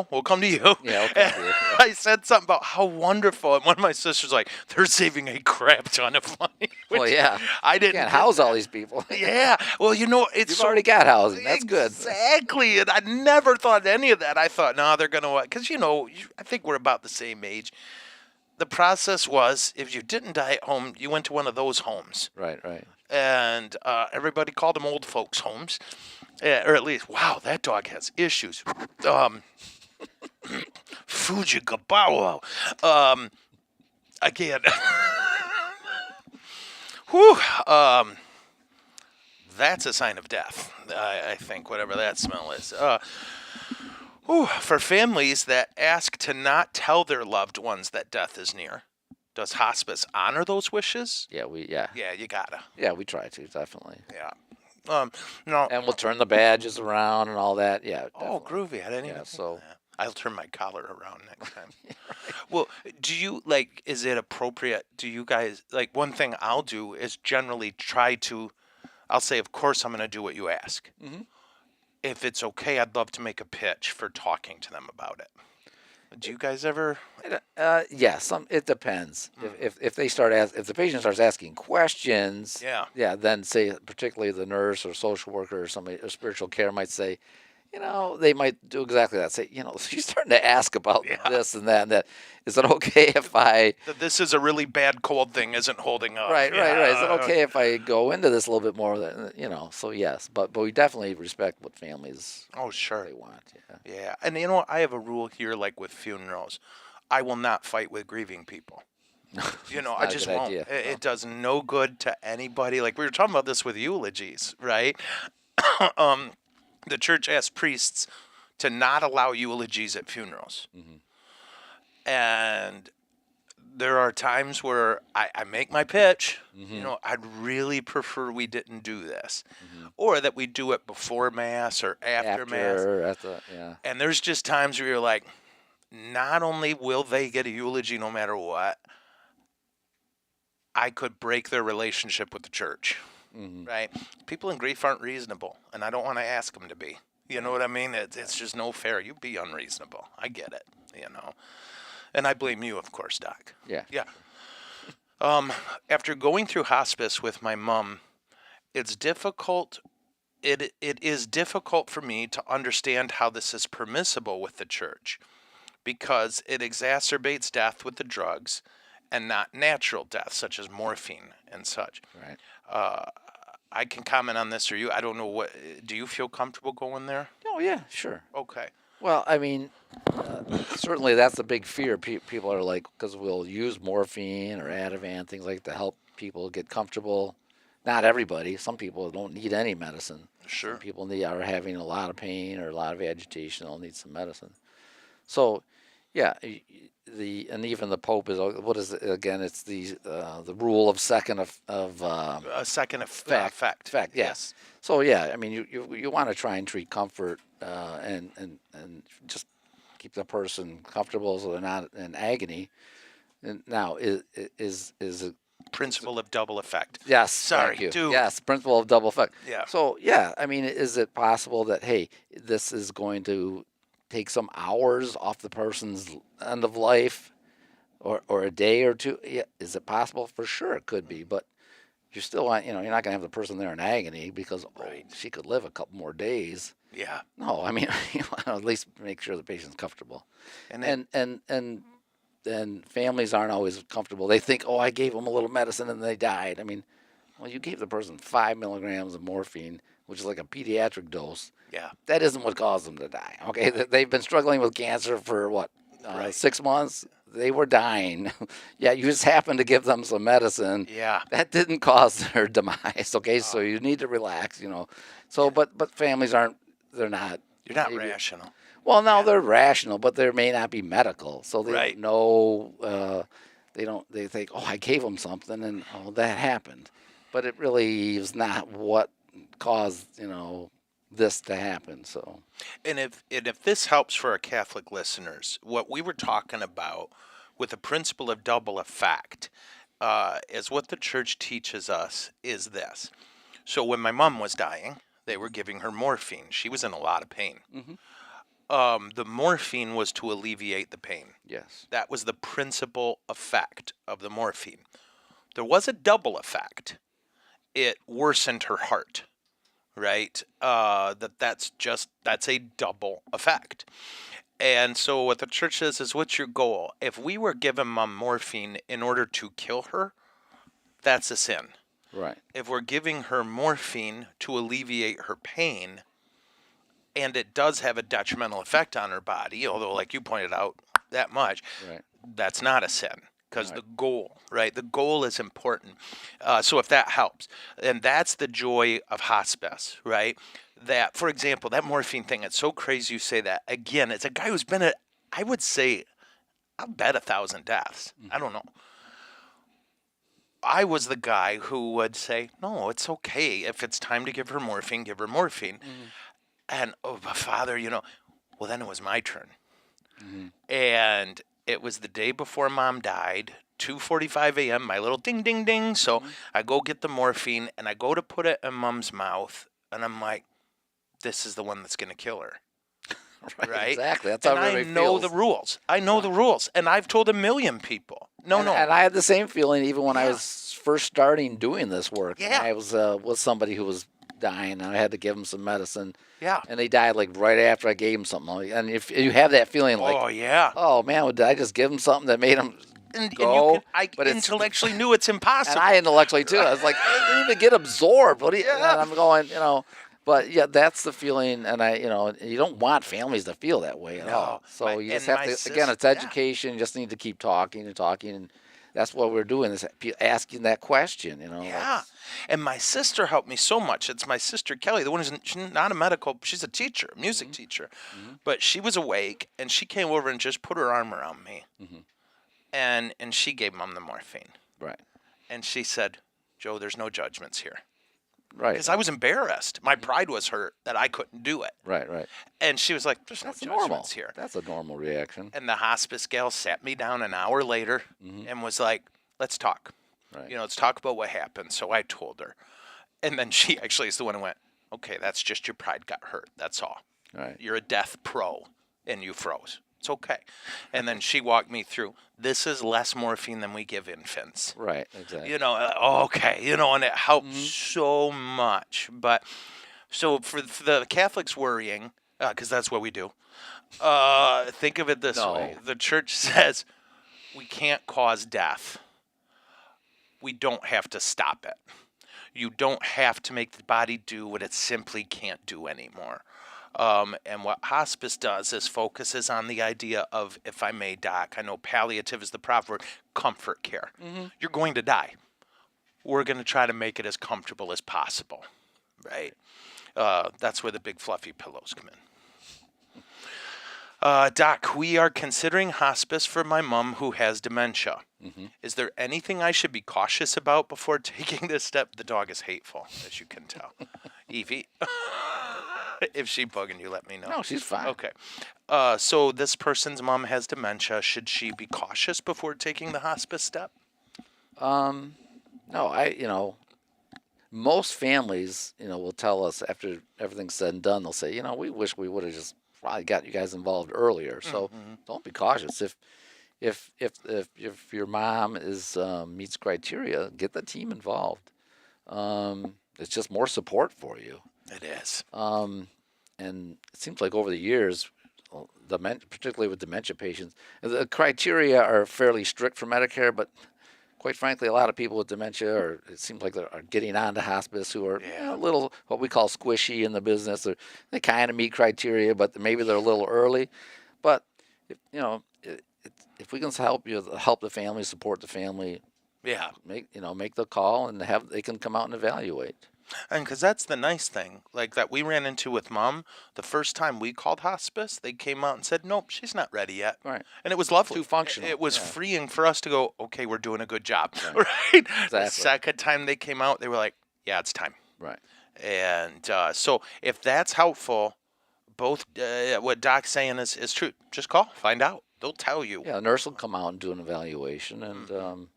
we'll come to you. Yeah, okay. I said something about how wonderful. And one of my sisters was like, they're saving a crap ton of money. Well, yeah. I didn't You can't house all these people. Yeah. Well, it's You've already got housing. That's good. Exactly. And I never thought any of that. I thought, no, they're going to, because, I think we're about the same age. The process was, if you didn't die at home, you went to one of those homes. Right. And everybody called them old folks' homes. Or at least, wow, that dog has issues. Fujigabawa. Again. Whew. That's a sign of death, I think, whatever that smell is. For families that ask to not tell their loved ones that death is near, does hospice honor those wishes? Yeah, Yeah, you gotta. Yeah, we try to, definitely. Yeah. No. And we'll turn the badges around and all that. Yeah. Definitely. Oh, groovy. I didn't even think of that. I'll turn my collar around next time. Right. Well, do you, is it appropriate? Do you guys, one thing I'll do is generally I'll say, of course, I'm going to do what you ask. Mm-hmm. If it's okay, I'd love to make a pitch for talking to them about it. Do you guys ever? Yeah, it depends. If they if the patient starts asking questions, then say particularly the nurse or social worker or somebody or spiritual care might say, they might do exactly that. Say, she's starting to ask about Yeah. this and that and that. Is it okay if I... This is a really bad cold thing isn't holding up. Right. Is it Yeah. okay if I go into this a little bit more? So yes, but we definitely respect what families Oh, sure. they want. Yeah. Yeah. And I have a rule here, like with funerals. I will not fight with grieving people. I Not a just good won't. idea. It does no good to anybody. Like we were talking about this with eulogies, right? The church asks priests to not allow eulogies at funerals. And there are times where I make my pitch. I'd really prefer we didn't do this, or that we do it before Mass or after Mass. Yeah. And there's just times where you're like, not only will they get a eulogy no matter what, I could break their relationship with the church, right? People in grief aren't reasonable, and I don't want to ask them to be. You know what I mean? It's just no fair. You be unreasonable. I get it, And I blame you, of course, Doc. Yeah. Yeah. After going through hospice with my mom, it's difficult. It is difficult for me to understand how this is permissible with the church, because it exacerbates death with the drugs and not natural death, such as morphine and such. Right. I can comment on this, or you. I don't know do you feel comfortable going there? Oh yeah, sure. Okay. Well, I mean, certainly that's a big fear. People are like, because we'll use morphine or Ativan, things like that, to help people get comfortable. Not everybody. Some people don't need any medicine. Sure. Some people are having a lot of pain or a lot of agitation. They'll need some medicine. So, yeah, and even the Pope is, what is it again? It's the rule of second of A second effect. Yes. So yeah, I mean, you want to try and treat comfort and just keep the person comfortable so they're not in agony. And now is it Principle of double effect. Yes. Sorry, thank you. dude. Yes, principle of double effect. Yeah. So yeah, I mean, is it possible that, hey, this is going to take some hours off the person's end of life, or a day or two? Yeah, is it possible? For sure, it could be, but you still want, you're not going to have the person there in agony because she could live a couple more days. Yeah. No, I mean, you want to at least make sure the patient's comfortable, and families aren't always comfortable. They think, oh, I gave them a little medicine and they died. I mean, well, you gave the person 5 milligrams of morphine, which is like a pediatric dose. Yeah. That isn't what caused them to die. Okay, they've been struggling with cancer for what, 6 months. They were dying. Yeah, you just happened to give them some medicine. Yeah. That didn't cause their demise. Okay, so you need to relax. So, but families aren't. They're not. You're not rational. Well, no, they're rational, but they may not be medical, so they Right. don't know. They think, oh, I gave them something, and that happened, but it really is not what caused this to happen. So, And if this helps for our Catholic listeners, what we were talking about with the principle of double effect is what the church teaches us is this. So when my mom was dying, they were giving her morphine. She was in a lot of pain. The morphine was to alleviate the pain. yes, That was the principal effect of the morphine. There was a double effect. It worsened her heart, right? That's a double effect. And so what the church says is, what's your goal? If we were giving mom morphine in order to kill her, that's a sin. right, If we're giving her morphine to alleviate her pain, and it does have a detrimental effect on her body, although, like you pointed out, that much, right, that's not a sin, because the goal, right? The goal is important. So if that helps, and that's the joy of hospice, right? That, for example, that morphine thing, it's so crazy you say that. Again, it's a guy who's been I would say, I'll bet 1,000 deaths. I don't know. I was the guy who would say, no, it's okay. If it's time to give her morphine, give her morphine. And, Father, well, then it was my turn. And it was the day before Mom died, 2:45 a.m., my little ding, ding, ding. So I go get the morphine, and I go to put it in Mom's mouth, and I'm like, this is the one that's going to kill her. Right? exactly. That's how And everybody I know feels. the rules. I know the rules. And I've told 1,000,000 people. No. And I had the same feeling even when I was first starting doing this work. Yeah. I was with somebody who was dying, and I had to give them some medicine. Yeah. And they died like right after I gave them something. And if you have that feeling like, oh yeah. oh man, did I just give them something that made them And go? I But intellectually knew it's impossible. and I intellectually too. I was like, it didn't even get absorbed. What do you? Yeah. And I'm going, But yeah, that's the feeling, and you don't want families to feel that way at all. So you just have to. Again, it's education. You just need to keep talking and talking, and that's what we're doing is asking that question. Yeah. And my sister helped me so much. It's my sister Kelly, the one she's not a medical. She's a teacher, a music teacher, but she was awake and she came over and just put her arm around me, and she gave Mom the morphine. Right. And she said, "Joe, there's no judgments here." Right. Because I was embarrassed. My pride was hurt that I couldn't do it. Right. Right. And she was like, "There's no judgments here." That's a normal reaction. And the hospice gal sat me down an hour later and was like, "Let's talk. Right. Let's talk about what happened." So I told her. And then she actually is the one who went, "Okay, that's just your pride got hurt. That's all. Right. You're a death pro and you froze. It's okay." And then she walked me through, this is less morphine than we give infants. Right, exactly. Okay, and it helps so much. But so for the Catholics worrying, because that's what we do, think of it this way. The church says we can't cause death. We don't have to stop it. You don't have to make the body do what it simply can't do anymore. And what hospice does is focuses on the idea of, if I may, Doc, I know palliative is the proper word, comfort care. You're going to die. We're going to try to make it as comfortable as possible, right? That's where the big fluffy pillows come in. Doc, we are considering hospice for my mom who has dementia. Is there anything I should be cautious about before taking this step? The dog is hateful, as you can tell. Evie. If she's bugging you, let me know. No, she's fine. Okay. So this person's mom has dementia. Should she be cautious before taking the hospice step? No, most families, will tell us after everything's said and done, they'll say, we wish we would have just probably got you guys involved earlier. So don't be cautious. If your mom meets criteria, get the team involved. It's just more support for you. It is. And it seems like over the years, particularly with dementia patients, the criteria are fairly strict for Medicare, but quite frankly, a lot of people with dementia it seems like are getting onto hospice who are a little, what we call squishy in the business. They kind of meet criteria, but maybe they're a little early. But, if we can help the family, support the family, make the call and they can come out and evaluate. And because that's the nice thing, like that we ran into with Mom, the first time we called hospice, they came out and said, "Nope, she's not ready yet." Right. And it was lovely. Too functional. It was freeing for us to go, "Okay, we're doing a good job." Right. Right? Exactly. The second time they came out, they were like, "Yeah, it's time." Right. And so if that's helpful, both what Doc's saying is true. Just call, find out. They'll tell you. Yeah, a nurse will come out and do an evaluation, and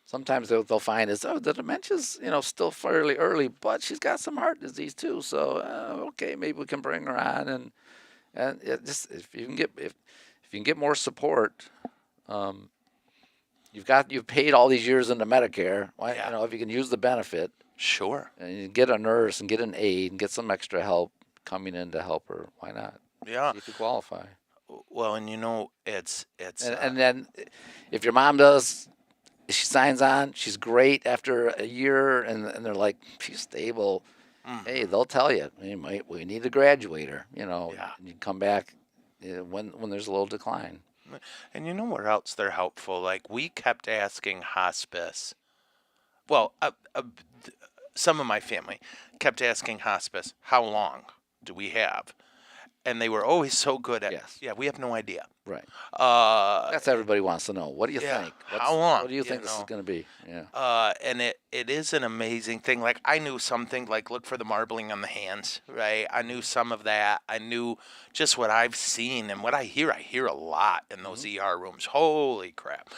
sometimes they'll find the dementia's still fairly early, but she's got some heart disease too. So okay, maybe we can bring her on, and if you can get more support, you've paid all these years into Medicare. Why, if you can use the benefit, sure, and you get a nurse and get an aide and get some extra help coming in to help her, why not? Yeah, if you qualify. Well, and it's and then if your mom does. She signs on. She's great after a year, and they're like, she's stable. Hey, they'll tell you, we need to graduate her. And you come back when there's a little decline. And where else they're helpful? Like we kept asking hospice. Well, some of my family kept asking hospice, how long do we have? And they were always so good at, we have no idea. Right. That's everybody wants to know. What do you think? How long? What do you think this is going to be? Yeah. And it is an amazing thing. Like I knew something like look for the marbling on the hands, right? I knew some of that. I knew just what I've seen and what I hear. I hear a lot in those ER rooms. Holy crap.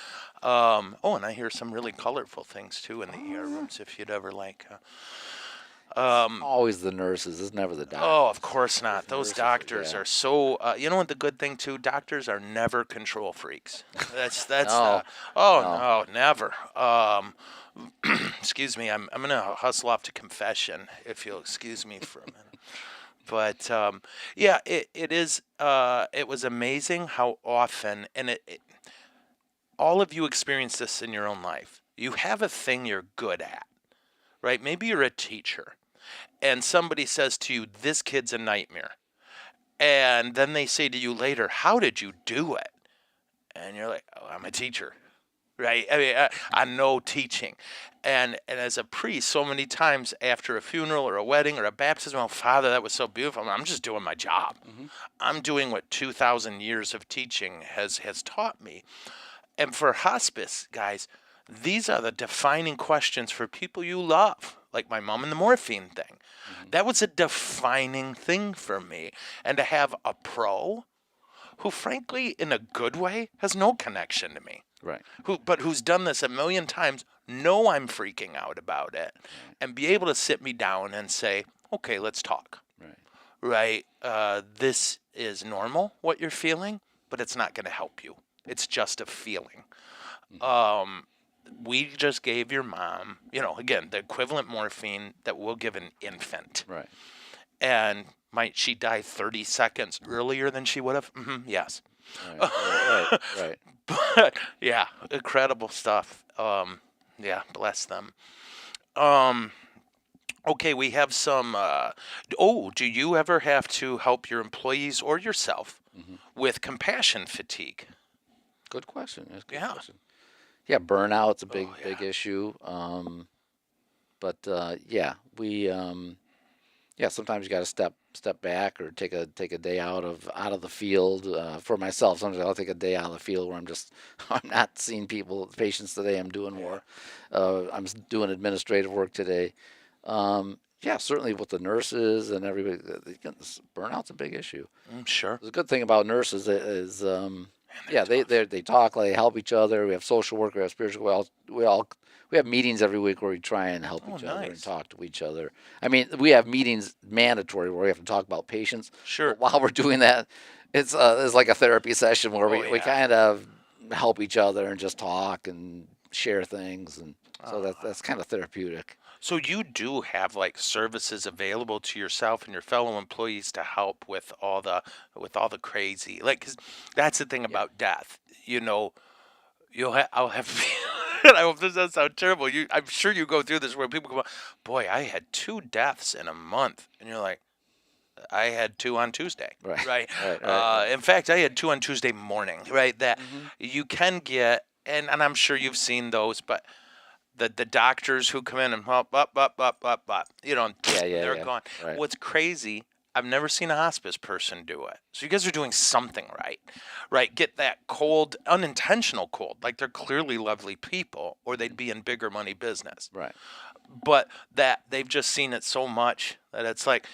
And I hear some really colorful things too in the ER rooms if you'd ever like... always the nurses. It's never the doctors. Oh, of course not. Those doctors are so. You know what the good thing too? Doctors are never control freaks. That's No. no, never. excuse me, I'm going to hustle off to confession, if you'll excuse me for a minute. But yeah, it is. It was amazing how often, and all of you experience this in your own life. You have a thing you're good at, right? Maybe you're a teacher, and somebody says to you, "This kid's a nightmare," and then they say to you later, "How did you do it?" And you're like, "Oh, I'm a teacher." Right? I mean, I know teaching. And as a priest, so many times after a funeral or a wedding or a baptism, oh, Father, that was so beautiful. I'm just doing my job. I'm doing what 2,000 years of teaching has taught me. And for hospice, guys, these are the defining questions for people you love, like my mom and the morphine thing. That was a defining thing for me. And to have a pro who, frankly, in a good way, has no connection to me. Right. But who's done this a million times, know I'm freaking out about it, and be able to sit me down and say, okay, let's talk. Right? This is normal, what you're feeling, but it's not going to help you. It's just a feeling. We just gave your mom, again, the equivalent morphine that we'll give an infant. Right. And might she die 30 seconds earlier than she would have? Yes. Right. But yeah, incredible stuff. Yeah, bless them. Okay, we have some. Do you ever have to help your employees or yourself with compassion fatigue? Good question. That's a good Yeah. question. Yeah, burnout's a big issue. But we sometimes you got to step back or take a day out of the field. For myself, sometimes I'll take a day out of the field where I'm not seeing patients today. I'm doing more. I'm doing administrative work today. Certainly with the nurses and everybody, burnout's a big issue. Sure. The good thing about nurses is they talk, they help each other. We have social work, we have spiritual. We have meetings every week where we try and help each other and talk to each other. I mean, we have meetings mandatory where we have to talk about patients. Sure. But while we're doing that, it's like a therapy session where we kind of help each other and just talk and share things, and so that's kind of therapeutic. So you do have like services available to yourself and your fellow employees to help with all the crazy, like, 'cause that's the thing about death. I'll have. I hope this doesn't sound terrible. I'm sure you go through this where people go, "Boy, I had 2 deaths in a month," and you're like, "I had 2 on Tuesday." Right. In fact, I had 2 on Tuesday morning. Right. That you can get, and I'm sure you've seen those, but. The doctors who come in and up, they're gone. Right. What's crazy, I've never seen a hospice person do it. So you guys are doing something right? Get that cold, unintentional cold. Like they're clearly lovely people, or they'd be in bigger money business. Right. But that they've just seen it so much that it's like,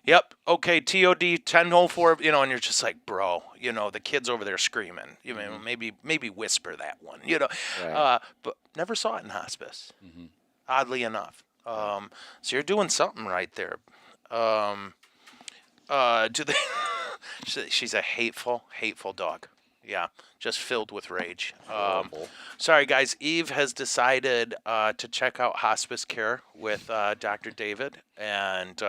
yep, okay, TOD 1004, and you're just like, bro, the kid's over there screaming. Maybe whisper that one, Right. but never saw it in hospice, oddly enough. So you're doing something right there. Do they? She's a hateful dog. Yeah, just filled with rage. Sorry, guys. Eve has decided to check out hospice care with Dr. David, and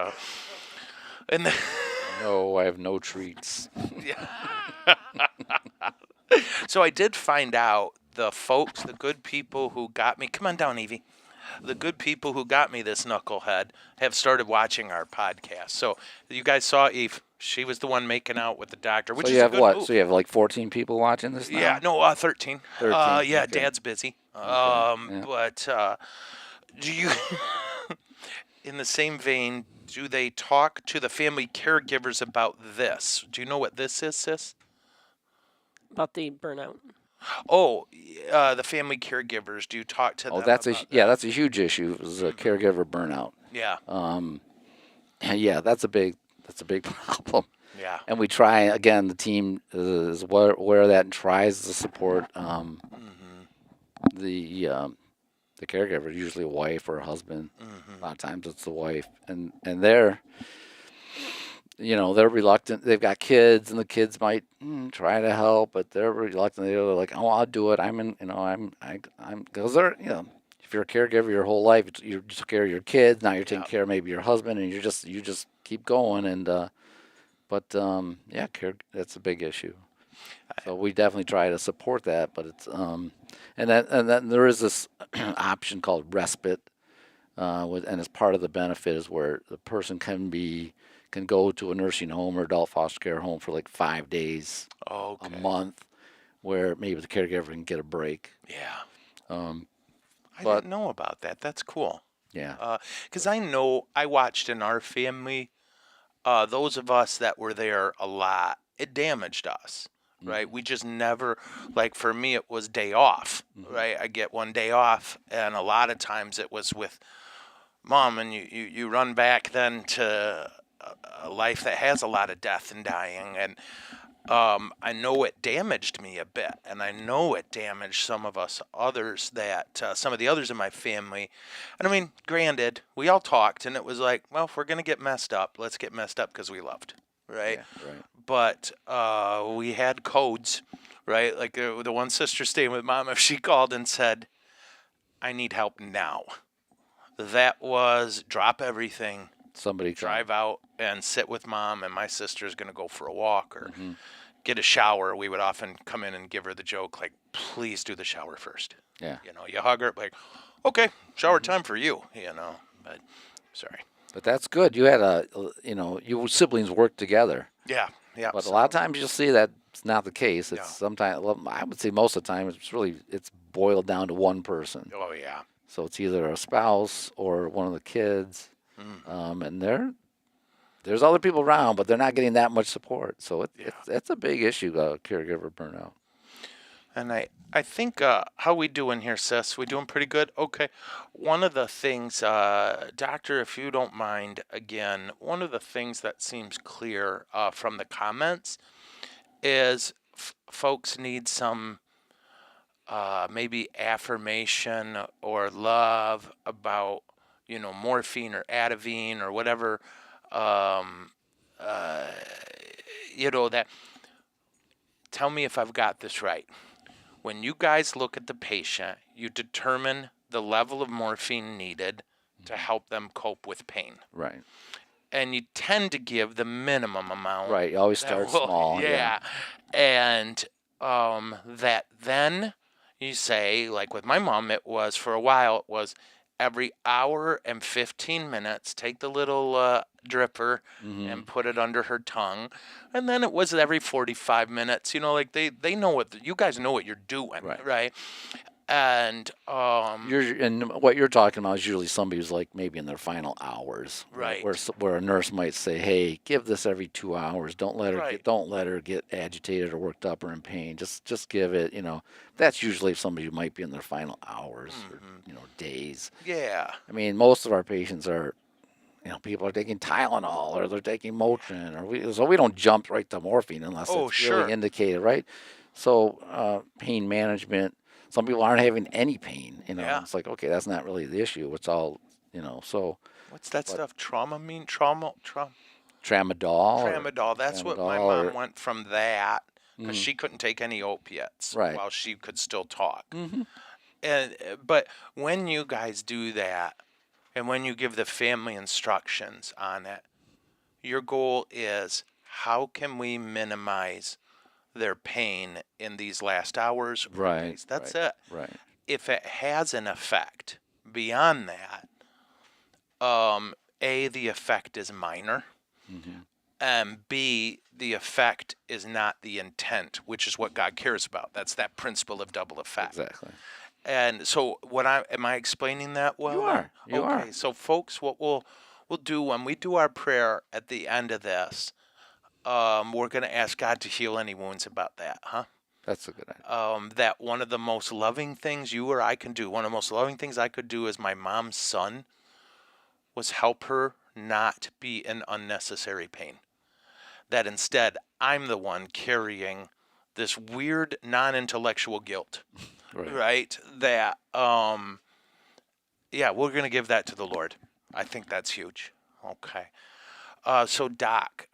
No, I have no treats. yeah. So I did find out the good people who got me. Come on down, Evie. The good people who got me this knucklehead have started watching our podcast. So you guys saw Eve. She was the one making out with the doctor. Which So is you have a good what? move. So you have like 14 people watching this now? Yeah, no, 13. 13. Yeah, Okay. Dad's busy. Yeah. But do you, in the same vein, do they talk to the family caregivers about this? Do you know what this is, sis? About the burnout. Oh, the family caregivers. Do you talk to them? That's about that's a huge issue. Is a caregiver burnout. Yeah. Yeah, that's a big problem. Yeah. And we try again. The team is aware of that and tries to support the caregiver. Usually a wife or a husband. A lot of times it's the wife, and they're they're reluctant. They've got kids, and the kids might try to help, but they're reluctant. They're like, "Oh, I'll do it." I'm because they're if you're a caregiver your whole life, you took care of your kids. Now you're taking Yeah. care of maybe your husband, and you just keep going. And that's a big issue. So we definitely try to support that, but it's and then there is this option called respite, and as part of the benefit is where the person can go to a nursing home or adult foster care home for like 5 days Okay. a month, where maybe the caregiver can get a break. Yeah. I But didn't know about that. That's cool. yeah, Because I know I watched in our family, those of us that were there a lot, it damaged us, right? We just never, like for me, it was day off, right? I get one day off, and a lot of times it was with mom, and you run back then to a life that has a lot of death and dying, and I know it damaged me a bit, and I know it damaged some of us others some of the others in my family. And I mean, granted, we all talked, and it was like, well, if we're going to get messed up, let's get messed up because we loved, right? yeah, right. But we had codes, right? Like the one sister staying with mom, if she called and said, I need help now, that was drop everything, Somebody drive out and sit with mom, and my sister's going to go for a walk or get a shower. We would often come in and give her the joke, like, please do the shower first. Yeah. You hug her, like, okay, shower time for you, but sorry. But that's good. You had your siblings work together. Yeah, yeah. But a lot of times you'll see that's not the case. It's Yeah. sometimes, well, I would say most of the time, it's boiled down to one person. Oh, yeah. So it's either a spouse or one of the kids, and there's other people around, but they're not getting that much support. So it's a big issue, caregiver burnout. And I think, how we doing here, sis? We doing pretty good? Okay. One of the things, doctor, if you don't mind, again, one of the things that seems clear from the comments is folks need some maybe affirmation or love about, morphine or Ativan or whatever, that. Tell me if I've got this right. When you guys look at the patient, you determine the level of morphine needed to help them cope with pain. Right. And you tend to give the minimum amount. Right. You always start small. Yeah. And that then you say, like with my mom, for a while, it was every hour and 15 minutes, take the little dripper and put it under her tongue. And then it was every 45 minutes, like they know you guys know what you're doing, right? And and what you're talking about is usually somebody who's like maybe in their final hours, right? Where a nurse might say, "Hey, give this every 2 hours. Don't let her get agitated or worked up or in pain. Just give it." That's usually somebody who might be in their final hours or days. Yeah. I mean, most of our patients are, people are taking Tylenol or they're taking Motrin, so we don't jump right to morphine unless it's really indicated, right? So pain management. Some people aren't having any pain, Yeah. It's like, okay, that's not really the issue. It's all, so. What's that stuff? Trauma mean? Tramadol? Tramadol. That's what my mom went from that because she couldn't take any opiates while she could still talk. But when you guys do that and when you give the family instructions on it, your goal is how can we minimize their pain in these last hours or days? That's it. Right. If it has an effect beyond that, A, the effect is minor, and B, the effect is not the intent, which is what God cares about. That's that principle of double effect. Exactly. And so am I explaining that well? You are. Okay, so folks, what we'll do when we do our prayer at the end of this, we're going to ask God to heal any wounds about that, huh? That's a good idea. That one of the most loving things you or I can do, one of the most loving things I could do as my mom's son was help her not be in unnecessary pain. That instead, I'm the one carrying this weird non-intellectual guilt, right? That, we're going to give that to the Lord. I think that's huge. Okay. So, Doc,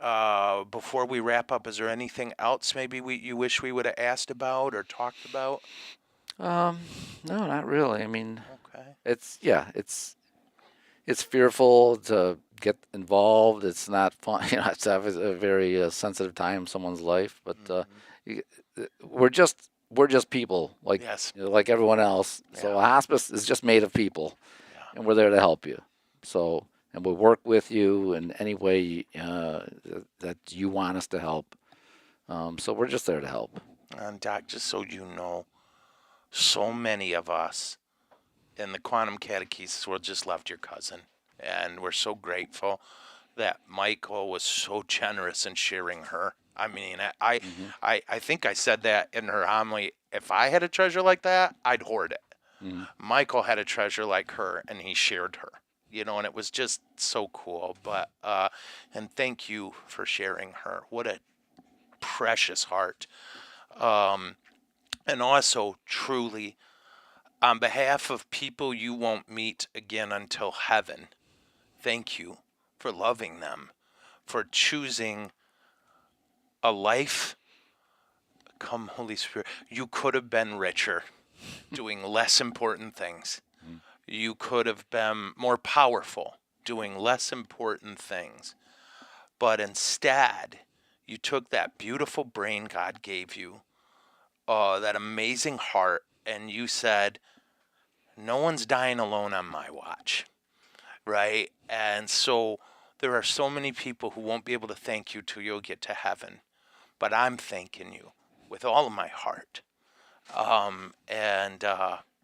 before we wrap up, is there anything else maybe you wish we would have asked about or talked about? No, not really. I mean, Okay. It's fearful to get involved. It's not fun. It's a very sensitive time in someone's life. But you- we're just people, like Yes. like everyone else. So a hospice is just made of people, and we're there to help you. So and we'll work with you in any way that you want us to help. So we're just there to help. And Doc, just so you know, so many of us in the quantum catechesis world just loved your cousin. And we're so grateful that Michael was so generous in sharing her. I mean, I think I said that in her homily. If I had a treasure like that, I'd hoard it. Michael had a treasure like her, and he shared her. And it was just so cool. But and thank you for sharing her. What a precious heart. And also, truly, on behalf of people you won't meet again until heaven, thank you for loving them, for choosing a life. Come, Holy Spirit. You could have been richer, doing less important things. You could have been more powerful, doing less important things. But instead, you took that beautiful brain God gave you, that amazing heart, and you said, no one's dying alone on my watch, right? And so there are so many people who won't be able to thank you till you'll get to heaven. But I'm thanking you with all of my heart. And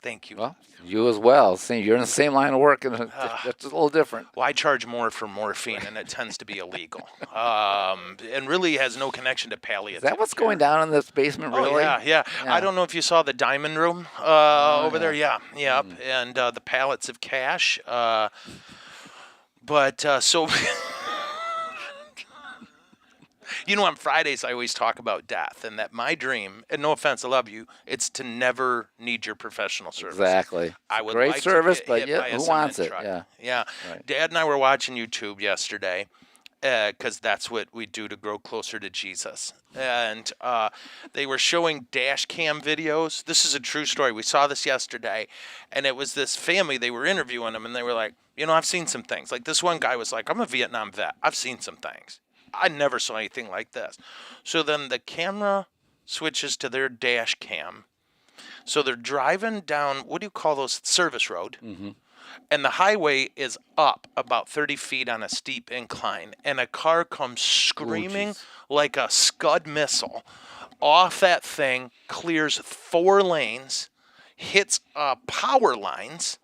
thank you. Well, you as well. See, you're in the same line of work, and it's a little different. Well, I charge more for morphine, and it tends to be illegal. And really has no connection to palliative. Is that what's going down in this basement, really? Oh, yeah. I don't know if you saw the diamond room over there. Yeah, yep. And the pallets of cash. But so... on Fridays I always talk about death, and that my dream, and no offense, I love you, it's to never need your professional service. Exactly. I would great like service, to get but hit by a who wants cement it? truck. Yeah. Right. Dad and I were watching YouTube yesterday, because that's what we do to grow closer to Jesus. And they were showing dash cam videos. This is a true story. We saw this yesterday, and it was this family. They were interviewing them, and they were like, I've seen some things. Like this one guy was like, I'm a Vietnam vet. I've seen some things. I never saw anything like this. So then the camera switches to their dash cam. So they're driving down, what do you call those, service road? And the highway is up about 30 feet on a steep incline. And a car comes screaming like a Scud missile off that thing, clears 4 lanes, hits power lines,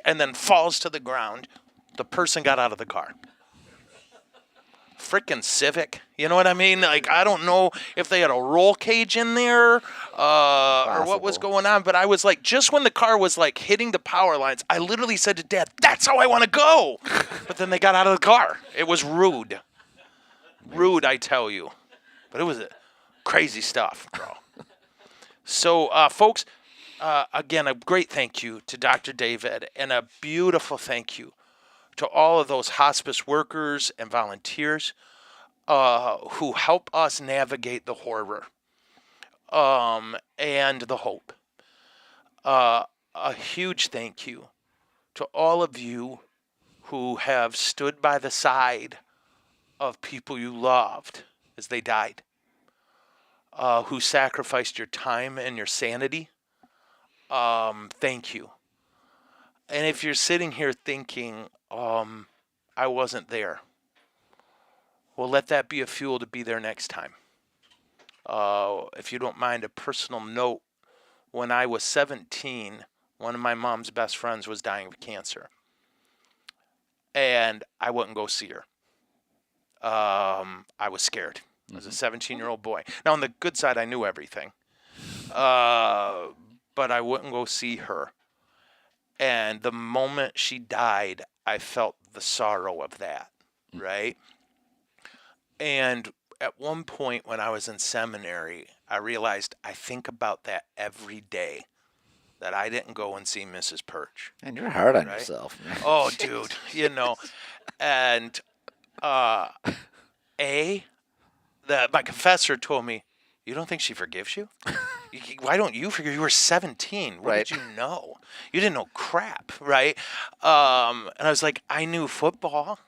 and then falls to the ground. The person got out of the car. Frickin' Civic, you know what I mean? Like, I don't know if they had a roll cage in there or what was going on, but I was like, just when the car was like hitting the power lines, I literally said to Dad, that's how I want to go. But then they got out of the car. It was rude. Rude, I tell you. But it was crazy stuff, bro. So, folks, again, a great thank you to Dr. David, and a beautiful thank you to all of those hospice workers and volunteers who help us navigate the horror and the hope. A huge thank you to all of you who have stood by the side of people you loved as they died, who sacrificed your time and your sanity. Thank you. And if you're sitting here thinking, I wasn't there, well, let that be a fuel to be there next time. If you don't mind, a personal note, when I was 17, one of my mom's best friends was dying of cancer. And I wouldn't go see her. I was scared. I was a 17-year-old boy. Now, on the good side, I knew everything. But I wouldn't go see her. And the moment she died, I felt the sorrow of that, right? And at one point when I was in seminary, I realized I think about that every day, that I didn't go and see Mrs. Perch. And you're hard on yourself, man. Oh, dude, And my confessor told me, you don't think she forgives you? Why don't you figure? You were 17. What Right. did you know? You didn't know crap, right? And I was like, I knew football.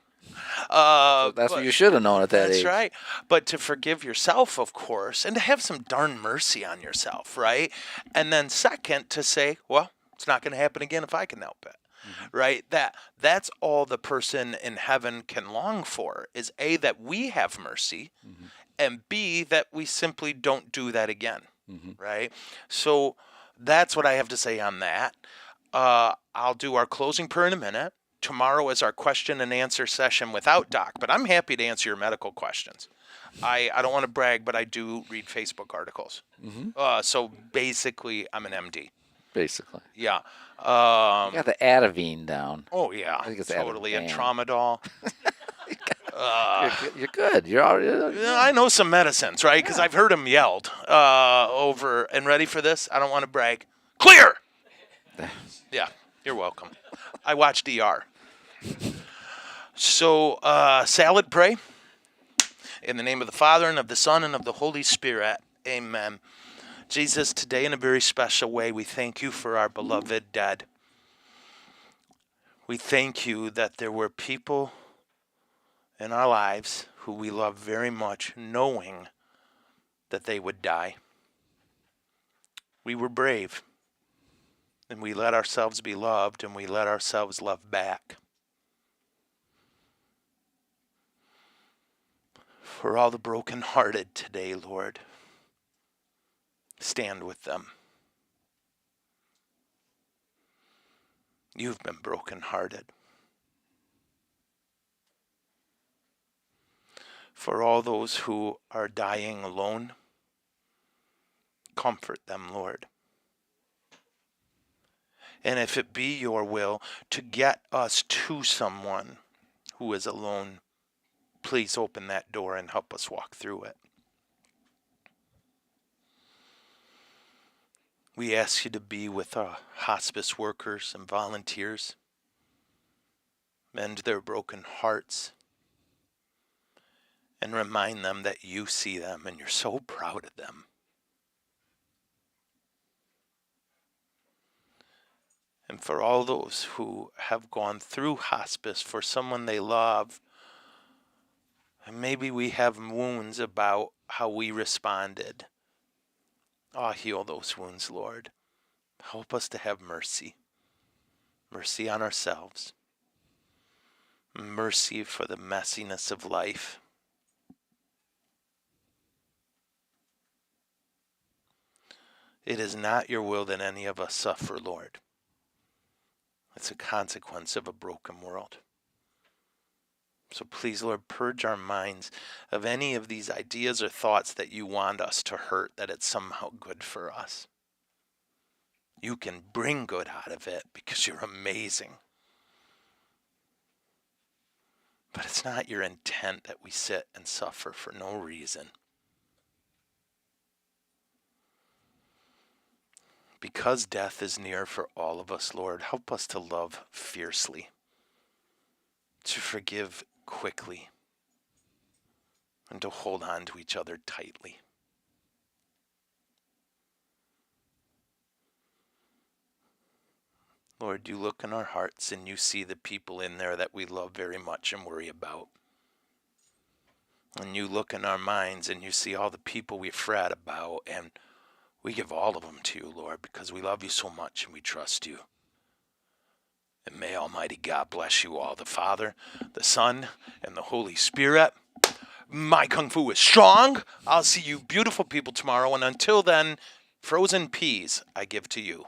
So that's what you should have known at that That's age. right. But to forgive yourself, of course, and to have some darn mercy on yourself, right? And then second, to say, well, it's not going to happen again if I can help it. Right? That's all the person in heaven can long for is A, that we have mercy, and B, that we simply don't do that again. Right? So that's what I have to say on that. I'll do our closing prayer in a minute. Tomorrow is our question and answer session without Doc, but I'm happy to answer your medical questions. I don't want to brag, but I do read Facebook articles. So basically, I'm an MD. Basically. Yeah. You got the Atavine down. Oh, yeah. I think it's totally. And Ativan. Tramadol. You're good. You're already. Yeah, I know some medicines, right? Because I've heard them yelled over. And ready for this? I don't want to brag. Clear! Yeah, you're welcome. I watched ER. So, salad, pray. In the name of the Father, and of the Son, and of the Holy Spirit. Amen. Jesus, today in a very special way, we thank you for our beloved dead. We thank you that there were people in our lives who we love very much, knowing that they would die. We were brave, and we let ourselves be loved, and we let ourselves love back. For all the brokenhearted today, Lord, stand with them. You've been brokenhearted. For all those who are dying alone, comfort them, Lord. And if it be your will to get us to someone who is alone, please open that door and help us walk through it. We ask you to be with our hospice workers and volunteers, mend their broken hearts, and remind them that you see them and you're so proud of them. And for all those who have gone through hospice for someone they love, and maybe we have wounds about how we responded. Heal those wounds, Lord. Help us to have mercy. Mercy on ourselves. Mercy for the messiness of life. It is not your will that any of us suffer, Lord. It's a consequence of a broken world. So please, Lord, purge our minds of any of these ideas or thoughts that you want us to hurt, that it's somehow good for us. You can bring good out of it because you're amazing. But it's not your intent that we sit and suffer for no reason. Because death is near for all of us, Lord, help us to love fiercely, to forgive quickly, and to hold on to each other tightly. Lord, you look in our hearts and you see the people in there that we love very much and worry about. And you look in our minds and you see all the people we fret about, and we give all of them to you, Lord, because we love you so much and we trust you. And may Almighty God bless you all, the Father, the Son, and the Holy Spirit. My Kung Fu is strong. I'll see you beautiful people tomorrow. And until then, frozen peas I give to you.